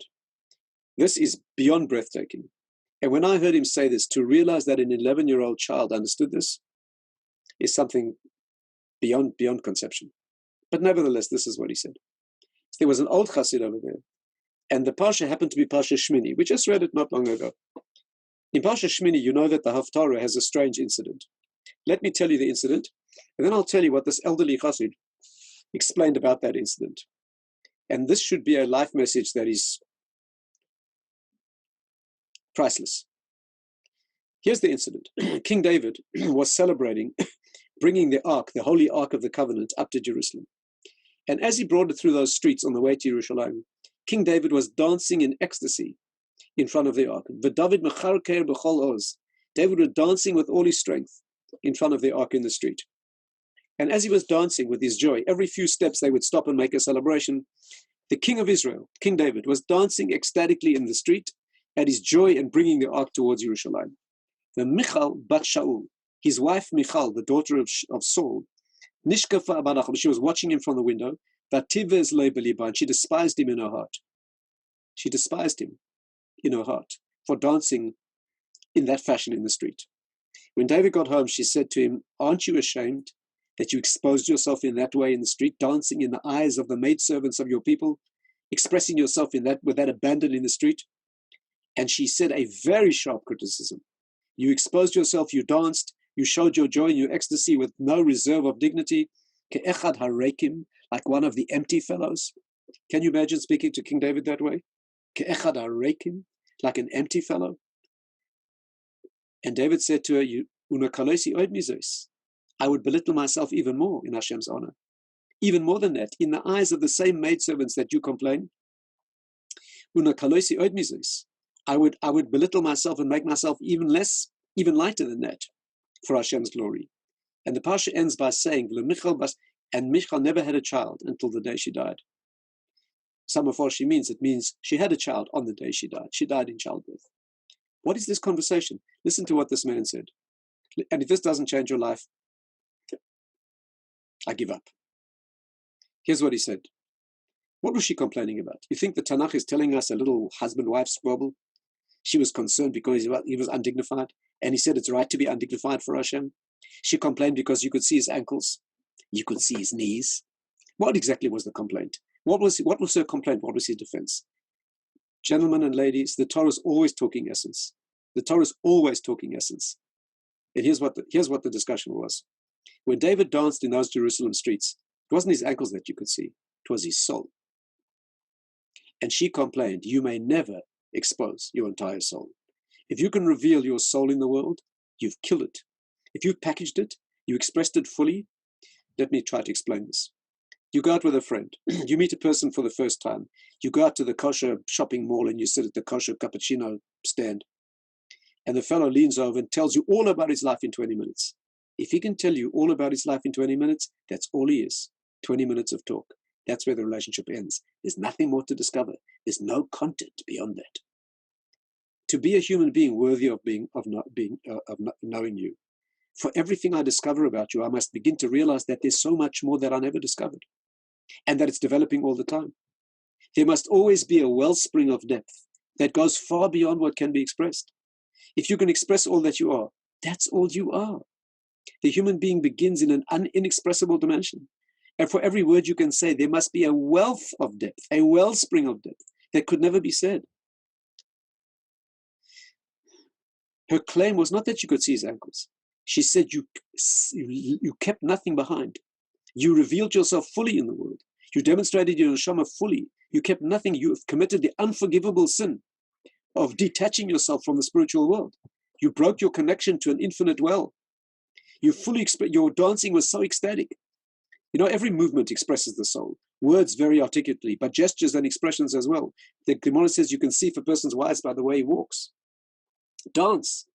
This is beyond breathtaking. And when I heard him say this, to realize that an 11-year-old child understood this is something beyond conception. But nevertheless, this is what he said. There was an old Chassid over there, and the Parsha happened to be Parsha Shmini. We just read it not long ago. In Parsha Shmini, you know that the Haftarah has a strange incident. Let me tell you the incident, and then I'll tell you what this elderly Chassid explained about that incident. And this should be a life message that is priceless. Here's the incident. King David was celebrating bringing the ark, the holy ark of the covenant, up to Jerusalem. And as he brought it through those streets on the way to Jerusalem, King David was dancing in ecstasy in front of the ark. David was dancing with all his strength in front of the ark in the street. And as he was dancing with his joy, every few steps they would stop and make a celebration. The king of Israel, King David, was dancing ecstatically in the street at his joy in bringing the ark towards Jerusalem. The Michal bat Shaul, his wife Michal, the daughter of Saul, Nishkafa Abanachal, she was watching him from the window, and she despised him in her heart. She despised him in her heart for dancing in that fashion in the street. When David got home, she said to him, aren't you ashamed that you exposed yourself in that way in the street, dancing in the eyes of the maidservants of your people, expressing yourself in that with that abandon in the street? And she said a very sharp criticism. You exposed yourself, you danced, you showed your joy and your ecstasy with no reserve of dignity, ke'echad harekim, like one of the empty fellows. Can you imagine speaking to King David that way? Ke'echad harekim, like an empty fellow. And David said to her, Unakalosi oed mizos, I would belittle myself even more in Hashem's honor. Even more than that, in the eyes of the same maidservants that you complain, Unakalosi oed mizos, I would belittle myself and make myself even lighter than that for Hashem's glory. And the Parsha ends by saying, and Michal never had a child until the day she died. Some of what she means, it means she had a child on the day she died. She died in childbirth. What is this conversation? Listen to what this man said. And if this doesn't change your life, I give up. Here's what he said. What was she complaining about? You think the Tanakh is telling us a little husband-wife squabble? She was concerned because he was undignified, and he said it's right to be undignified for Hashem. She complained because you could see his ankles, you could see his knees. What exactly was the complaint? What was her complaint? What was his defense? Gentlemen and ladies, the Torah is always talking essence. The Torah is always talking essence. And here's what the discussion was. When David danced in those Jerusalem streets, it wasn't his ankles that you could see, it was his soul. And she complained, you may never expose your entire soul. If you can reveal your soul in the world, you've killed it. If you've packaged it, you expressed it fully. Let me try to explain this. You go out with a friend. You meet a person for the first time. You go out to the kosher shopping mall and you sit at the kosher cappuccino stand. And the fellow leans over and tells you all about his life in 20 minutes. If he can tell you all about his life in 20 minutes, that's all he is. 20 minutes of talk. That's where the relationship ends. There's nothing more to discover. There's no content beyond that. To be a human being worthy of knowing you, for everything I discover about you, I must begin to realize that there's so much more that I never discovered, and that it's developing all the time. There must always be a wellspring of depth that goes far beyond what can be expressed. If you can express all that you are, that's all you are. The human being begins in an inexpressible dimension. And for every word you can say, there must be a wealth of depth, a wellspring of depth that could never be said. Her claim was not that you could see his ankles. She said you kept nothing behind. You revealed yourself fully in the world. You demonstrated your neshama fully. You kept nothing. You have committed the unforgivable sin of detaching yourself from the spiritual world. You broke your connection to an infinite well. You fully your dancing was so ecstatic. You know, every movement expresses the soul. Words very articulately, but gestures and expressions as well. The Gomorrah says you can see if a person's wise by the way he walks. Dance,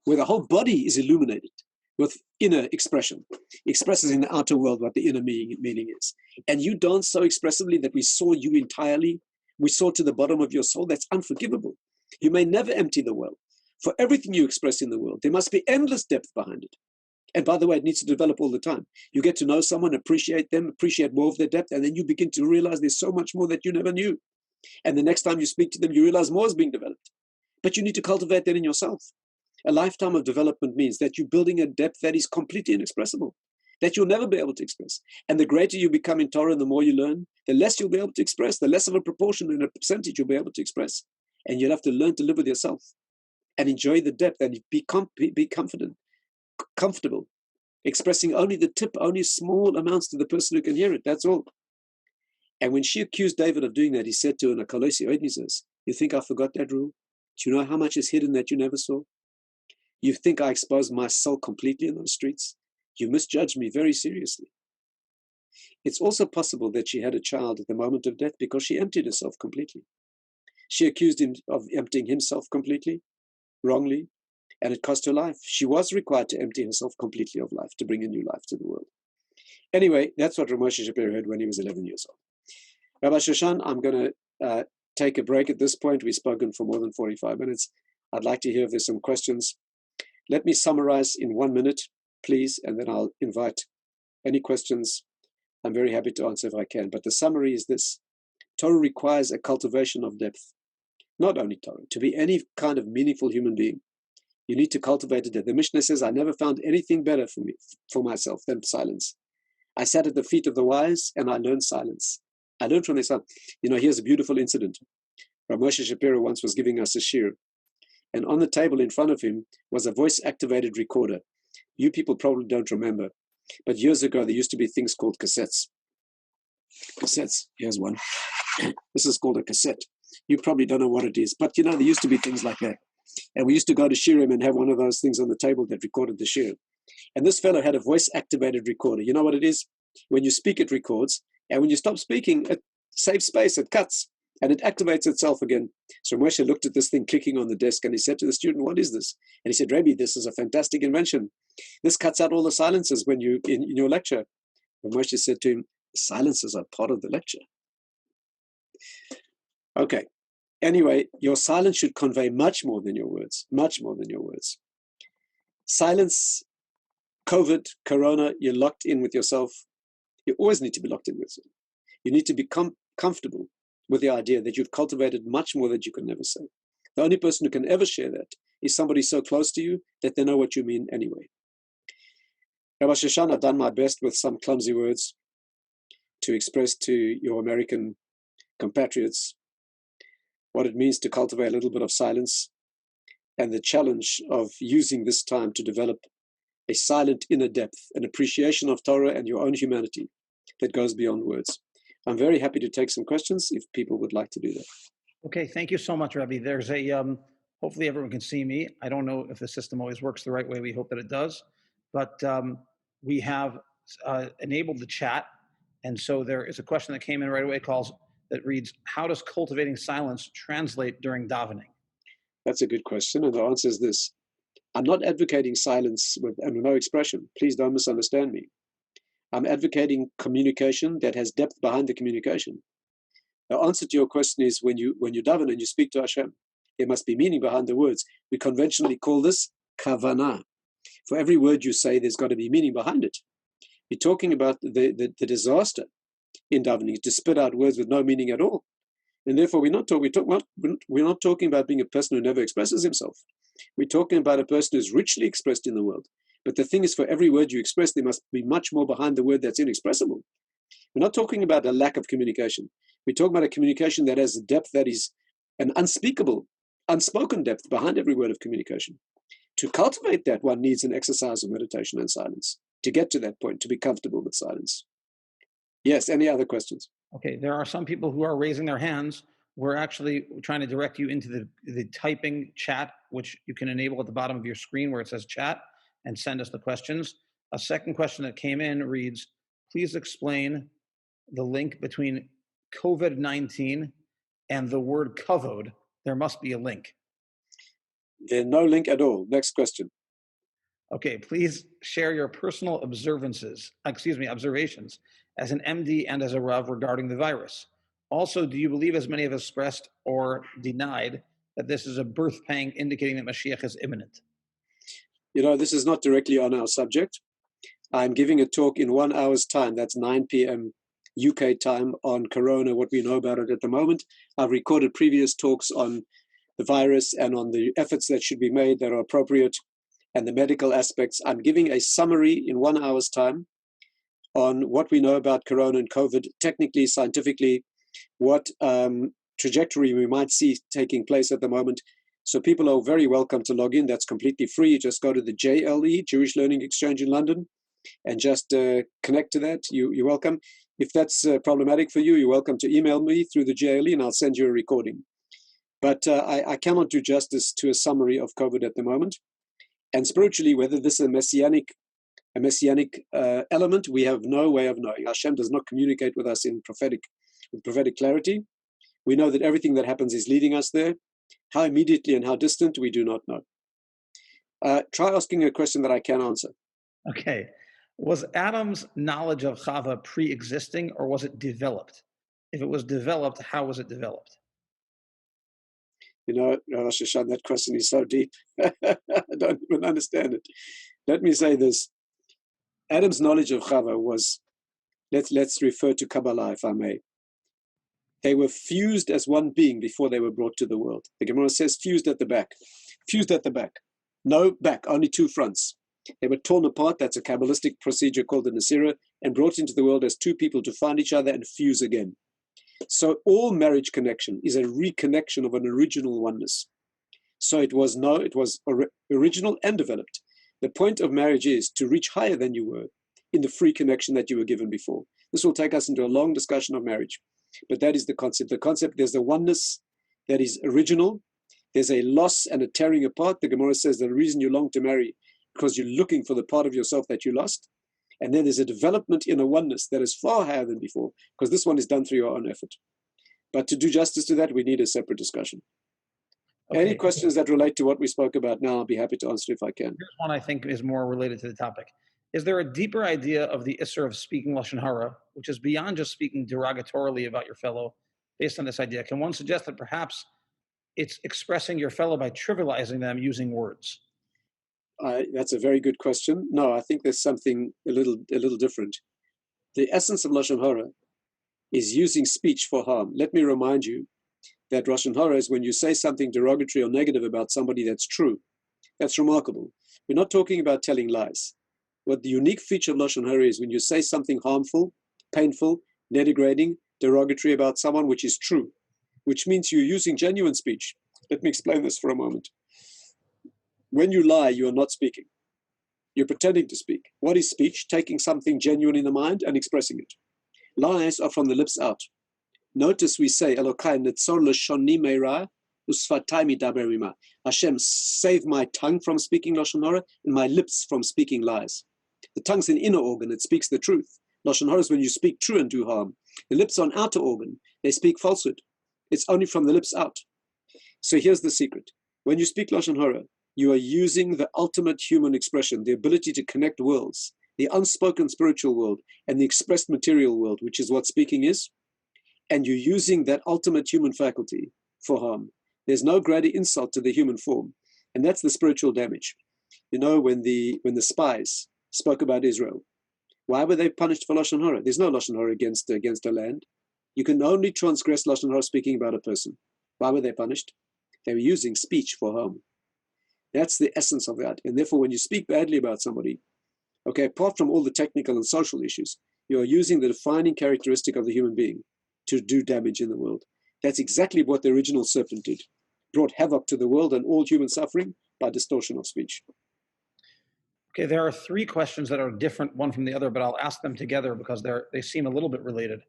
where the whole body is illuminated. with inner expression, expresses in the outer world what the inner meaning is. And you dance so expressively that we saw you entirely. We saw to the bottom of your soul. That's unforgivable. You may never empty the well. For everything you express in the world, there must be endless depth behind it. And by the way, it needs to develop all the time. You get to know someone, appreciate them, appreciate more of their depth, and then you begin to realize there's so much more that you never knew. And the next time you speak to them, you realize more is being developed. But you need to cultivate that in yourself. A lifetime of development means that you're building a depth that is completely inexpressible, that you'll never be able to express. And the greater you become in Torah, the more you learn, the less you'll be able to express, the less of a proportion and a percentage you'll be able to express. And you'll have to learn to live with yourself and enjoy the depth and be confident, comfortable, expressing only the tip, only small amounts to the person who can hear it. That's all. And when she accused David of doing that, he said to her in Ecology, you think I forgot that rule? Do you know how much is hidden that you never saw? You think I exposed my soul completely in those streets? You misjudged me very seriously. It's also possible that she had a child at the moment of death because she emptied herself completely. She accused him of emptying himself completely, wrongly, and it cost her life. She was required to empty herself completely of life, to bring a new life to the world. Anyway, that's what Rav Shapiro heard when he was 11 years old. Rabbi Shoshan, I'm going to take a break at this point. We've spoken for more than 45 minutes. I'd like to hear if there's some questions. Let me summarize in 1 minute, please, and then I'll invite any questions. I'm very happy to answer if I can. But the summary is this. Torah requires a cultivation of depth. Not only Torah, to be any kind of meaningful human being, you need to cultivate it. The Mishnah says, I never found anything better for myself than silence. I sat at the feet of the wise and I learned silence. I learned from this. Here's a beautiful incident. Rabbi Shapiro once was giving us a shir, and on the table in front of him was a voice-activated recorder. You people probably don't remember, but years ago there used to be things called cassettes. Cassettes, here's one. This is called a cassette. You probably don't know what it is, but there used to be things like that. And we used to go to shirim and have one of those things on the table that recorded the shir. And this fellow had a voice-activated recorder. You know what it is? When you speak, it records. And when you stop speaking, it saves space, it cuts, and it activates itself again. So Moshe looked at this thing clicking on the desk, and he said to the student, what is this? And he said, Rabbi, this is a fantastic invention. This cuts out all the silences when you in your lecture. And Moshe said to him, silences are part of the lecture. Okay. Anyway, your silence should convey much more than your words, much more than your words. Silence, COVID, Corona, you're locked in with yourself. You always need to be locked in with yourself. You need to become comfortable with the idea that you've cultivated much more that you can never say. The only person who can ever share that is somebody so close to you that they know what you mean anyway. Rabbi Shoshan, I've done my best with some clumsy words to express to your American compatriots what it means to cultivate a little bit of silence and the challenge of using this time to develop a silent inner depth, an appreciation of Torah and your own humanity that goes beyond words. I'm very happy to take some questions if people would like to do that. Okay, thank you so much, Rabbi. There's a, hopefully everyone can see me. I don't know if the system always works the right way. We hope that it does. But we have enabled the chat. And so there is a question that came in right away that reads, how does cultivating silence translate during davening? That's a good question. And the answer is this. I'm not advocating silence and no expression. Please don't misunderstand me. I'm advocating communication that has depth behind the communication. The answer to your question is when you daven and you speak to Hashem, there must be meaning behind the words. We conventionally call this Caverna. For every word you say, there's got to be meaning behind it. We're talking about the disaster in davening, to spit out words with no meaning at all. And therefore, we're not talking about being a person who never expresses himself. We're talking about a person who's richly expressed in the world. But the thing is, for every word you express, there must be much more behind the word that's inexpressible. We're not talking about a lack of communication. We're talking about a communication that has a depth that is an unspeakable, unspoken depth behind every word of communication. To cultivate that, one needs an exercise of meditation and silence to get to that point, to be comfortable with silence. Yes, any other questions? Okay, there are some people who are raising their hands. We're actually trying to direct you into the typing chat, which you can enable at the bottom of your screen where it says chat, and send us the questions. A second question that came in reads, please explain the link between COVID-19 and the word kavod. There must be a link. There's no link at all. Next question. Okay, please share your personal observations as an MD and as a Rav regarding the virus. Also, do you believe, as many have expressed or denied, that this is a birth pang indicating that Mashiach is imminent? This is not directly on our subject. I'm giving a talk in 1 hour's time. That's 9 p.m. UK time on Corona, what we know about it at the moment. I've recorded previous talks on the virus and on the efforts that should be made that are appropriate and the medical aspects. I'm giving a summary in 1 hour's time on what we know about Corona and COVID, technically, scientifically, what trajectory we might see taking place at the moment. So people are very welcome to log in. That's completely free. You just go to the JLE, Jewish Learning Exchange in London, and just connect to that. You're welcome. If that's problematic for you, you're welcome to email me through the JLE and I'll send you a recording. But I cannot do justice to a summary of COVID at the moment. And spiritually, whether this is a messianic element, we have no way of knowing. Hashem does not communicate with us with prophetic clarity. We know that everything that happens is leading us there. How immediately and how distant, we do not know. Try asking a question that I can answer. Okay. Was Adam's knowledge of Chava pre-existing or was it developed? If it was developed, how was it developed? Rosh Hashanah, that question is so deep. I don't even understand it. Let me say this. Adam's knowledge of Chava was, let's refer to Kabbalah, if I may. They were fused as one being before they were brought to the world. The Gemara says fused at the back. Fused at the back. No back, only two fronts. They were torn apart. That's a Kabbalistic procedure called the Nasira, and brought into the world as two people to find each other and fuse again. So all marriage connection is a reconnection of an original oneness. So it was original and developed. The point of marriage is to reach higher than you were in the free connection that you were given before. This will take us into a long discussion of marriage. But that is the concept. The concept, there's the oneness that is original. There's a loss and a tearing apart. The Gomorrah says the reason you long to marry because you're looking for the part of yourself that you lost. And then there's a development in a oneness that is far higher than before, because this one is done through your own effort. But to do justice to that, we need a separate discussion. Okay. Any questions that relate to what we spoke about now, I'll be happy to answer if I can. Here's one I think is more related to the topic. Is there a deeper idea of the Usher of speaking Lashon Hara, which is beyond just speaking derogatorily about your fellow based on this idea? Can one suggest that perhaps it's expressing your fellow by trivializing them using words? That's a very good question. No, I think there's something a little different. The essence of Lashon Hara is using speech for harm. Let me remind you that Lashon Hara is when you say something derogatory or negative about somebody that's true. That's remarkable. We're not talking about telling lies. What the unique feature of Lashon Hara is when you say something harmful, painful, denigrating, derogatory about someone which is true, which means you're using genuine speech. Let me explain this for a moment. When you lie, you are not speaking. You're pretending to speak. What is speech? Taking something genuine in the mind and expressing it. Lies are from the lips out. Notice we say, Elokai netzor lashoni meira usfatai midaber mima. Hashem, save my tongue from speaking Lashon Hara and my lips from speaking lies. The tongue's an inner organ. It speaks the truth. Lashon Hara is when you speak true and do harm. The lips are an outer organ. They speak falsehood. It's only from the lips out. So here's the secret. When you speak Lashon Hara, you are using the ultimate human expression, the ability to connect worlds, the unspoken spiritual world and the expressed material world, which is what speaking is. And you're using that ultimate human faculty for harm. There's no greater insult to the human form. And that's the spiritual damage. When the spies spoke about Israel, why were they punished for Lashon Hara? There's no Lashon Hara against a land. You can only transgress Lashon Hara speaking about a person. Why were they punished? They were using speech for harm. That's the essence of that. And therefore, when you speak badly about somebody, okay, apart from all the technical and social issues, you are using the defining characteristic of the human being to do damage in the world. That's exactly what the original serpent did. Brought havoc to the world and all human suffering by distortion of speech. Okay, there are three questions that are different one from the other, but I'll ask them together because they seem a little bit related.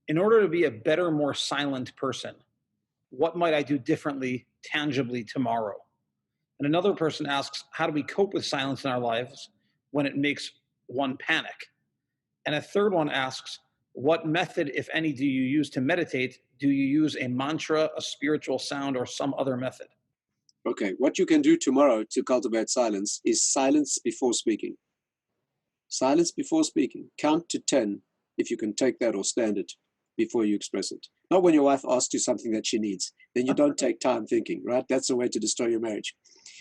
In order to be a better, more silent person, what might I do differently, tangibly tomorrow? And another person asks, how do we cope with silence in our lives when it makes one panic? And a third one asks, what method, if any, do you use to meditate? Do you use a mantra, a spiritual sound, or some other method? Okay, what you can do tomorrow to cultivate silence is silence before speaking. Silence before speaking. Count to 10 if you can take that or stand it before you express it. Not when your wife asks you something that she needs. Then you don't take time thinking, right? That's a way to destroy your marriage.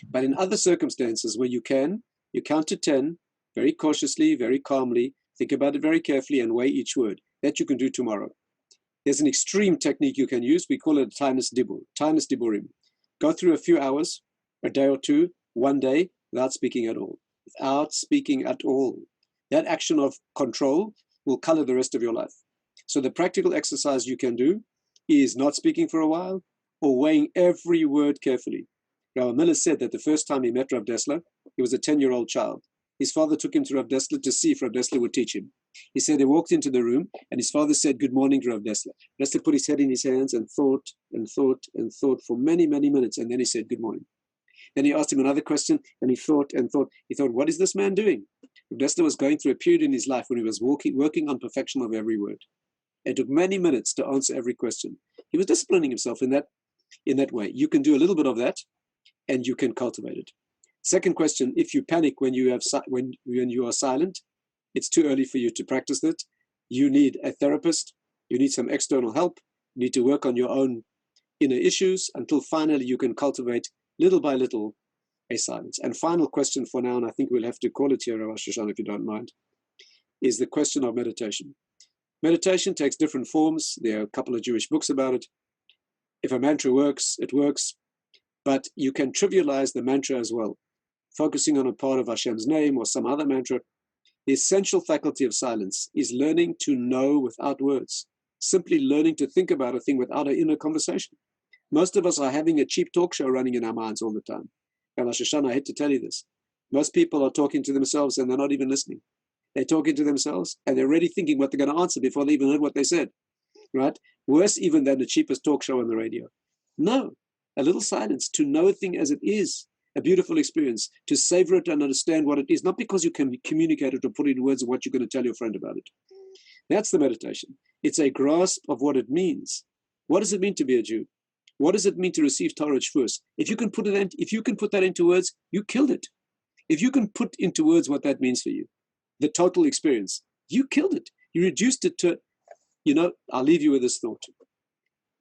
But in other circumstances where you can, you count to 10 very cautiously, very calmly, think about it very carefully and weigh each word. That you can do tomorrow. There's an extreme technique you can use. We call it Tainus Diburim. Go through a few hours, a day or two, one day, without speaking at all. Without speaking at all. That action of control will color the rest of your life. So the practical exercise you can do is not speaking for a while or weighing every word carefully. Rabbi Miller said that the first time he met Rav Dessler, he was a 10-year-old child. His father took him to Rav Dessler to see if Rav Dessler would teach him. He said he walked into the room and his father said, "Good morning" to Rav Dessler. Dessler put his head in his hands and thought and thought and thought for many, many minutes. And then he said, "Good morning." Then he asked him another question and he thought and thought. He thought, what is this man doing? Rav Dessler was going through a period in his life when he was working on perfection of every word. It took many minutes to answer every question. He was disciplining himself in that way. You can do a little bit of that and you can cultivate it. Second question, if you panic when you are silent, it's too early for you to practice it. You need a therapist. You need some external help. You need to work on your own inner issues until finally you can cultivate little by little a silence. And final question for now, and I think we'll have to call it here, Rosh Hashanah, if you don't mind, is the question of meditation. Meditation takes different forms. There are a couple of Jewish books about it. If a mantra works, it works. But you can trivialize the mantra as well, focusing on a part of Hashem's name or some other mantra. The essential faculty of silence is learning to know without words, simply learning to think about a thing without an inner conversation. Most of us are having a cheap talk show running in our minds all the time. And Rosh Hashanah, I hate to tell you this. Most people are talking to themselves and they're not even listening. They're talking to themselves and they're already thinking what they're going to answer before they even heard what they said, right? Worse even than the cheapest talk show on the radio. No, a little silence to know a thing as it is, a beautiful experience, to savor it and understand what it is, not because you can communicate it or put it in words of what you're going to tell your friend about it. That's the meditation. It's a grasp of what it means. What does it mean to be a Jew? What does it mean to receive Torah first? If you can put that into words, you killed it. If you can put into words what that means for you, the total experience, you killed it. You reduced it to, I'll leave you with this thought.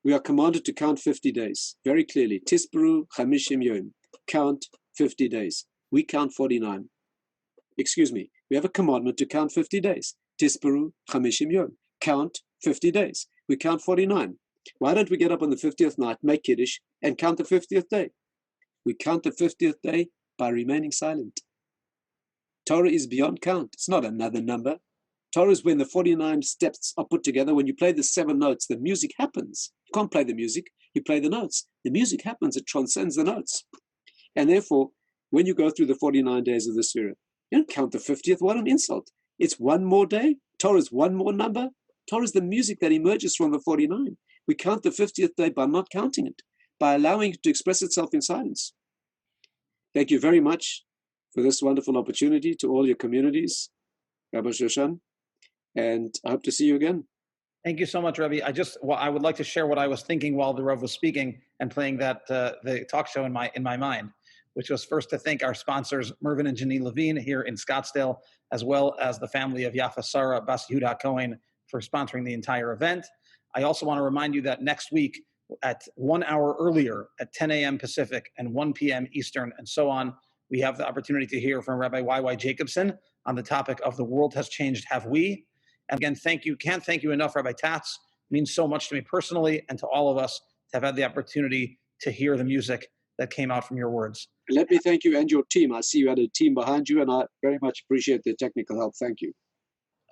We are commanded to count 50 days, very clearly. Tisperu chamishim yom. Count 50 days. We count 49. Excuse me. We have a commandment to count 50 days. Tisperu chamishim yom. Count 50 days. We count 49. Why don't we get up on the 50th night, make Kiddush, and count the 50th day? We count the 50th day by remaining silent. Torah is beyond count. It's not another number. Torah is when the 49 steps are put together. When you play the 7 notes, the music happens. You can't play the music, you play the notes. The music happens, it transcends the notes. And therefore, when you go through the 49 days of the Sphira, you don't count the 50th, what an insult. It's one more day. Torah is one more number. Torah is the music that emerges from the 49. We count the 50th day by not counting it, by allowing it to express itself in silence. Thank you very much for this wonderful opportunity to all your communities, Rabbi Shoshan, and I hope to see you again. Thank you so much, Rabbi. I would like to share what I was thinking while the Rav was speaking and playing that the talk show in my mind, which was first to thank our sponsors, Mervyn and Janine Levine here in Scottsdale, as well as the family of Yafa Sarah Bas Yehuda Cohen for sponsoring the entire event. I also want to remind you that next week at 1 hour earlier at 10 a.m. Pacific and 1 p.m. Eastern and so on, we have the opportunity to hear from Rabbi Y.Y. Jacobson on the topic of the world has changed, have we? And again, can't thank you enough, Rabbi Tatz. It means so much to me personally and to all of us to have had the opportunity to hear the music that came out from your words. Let me thank you and your team. I see you had a team behind you, and I very much appreciate the technical help. Thank you.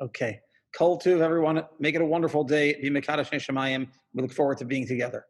Okay. Kol Tuv, everyone. Make it a wonderful day. Be Mekadosh Neshamayim. We look forward to being together.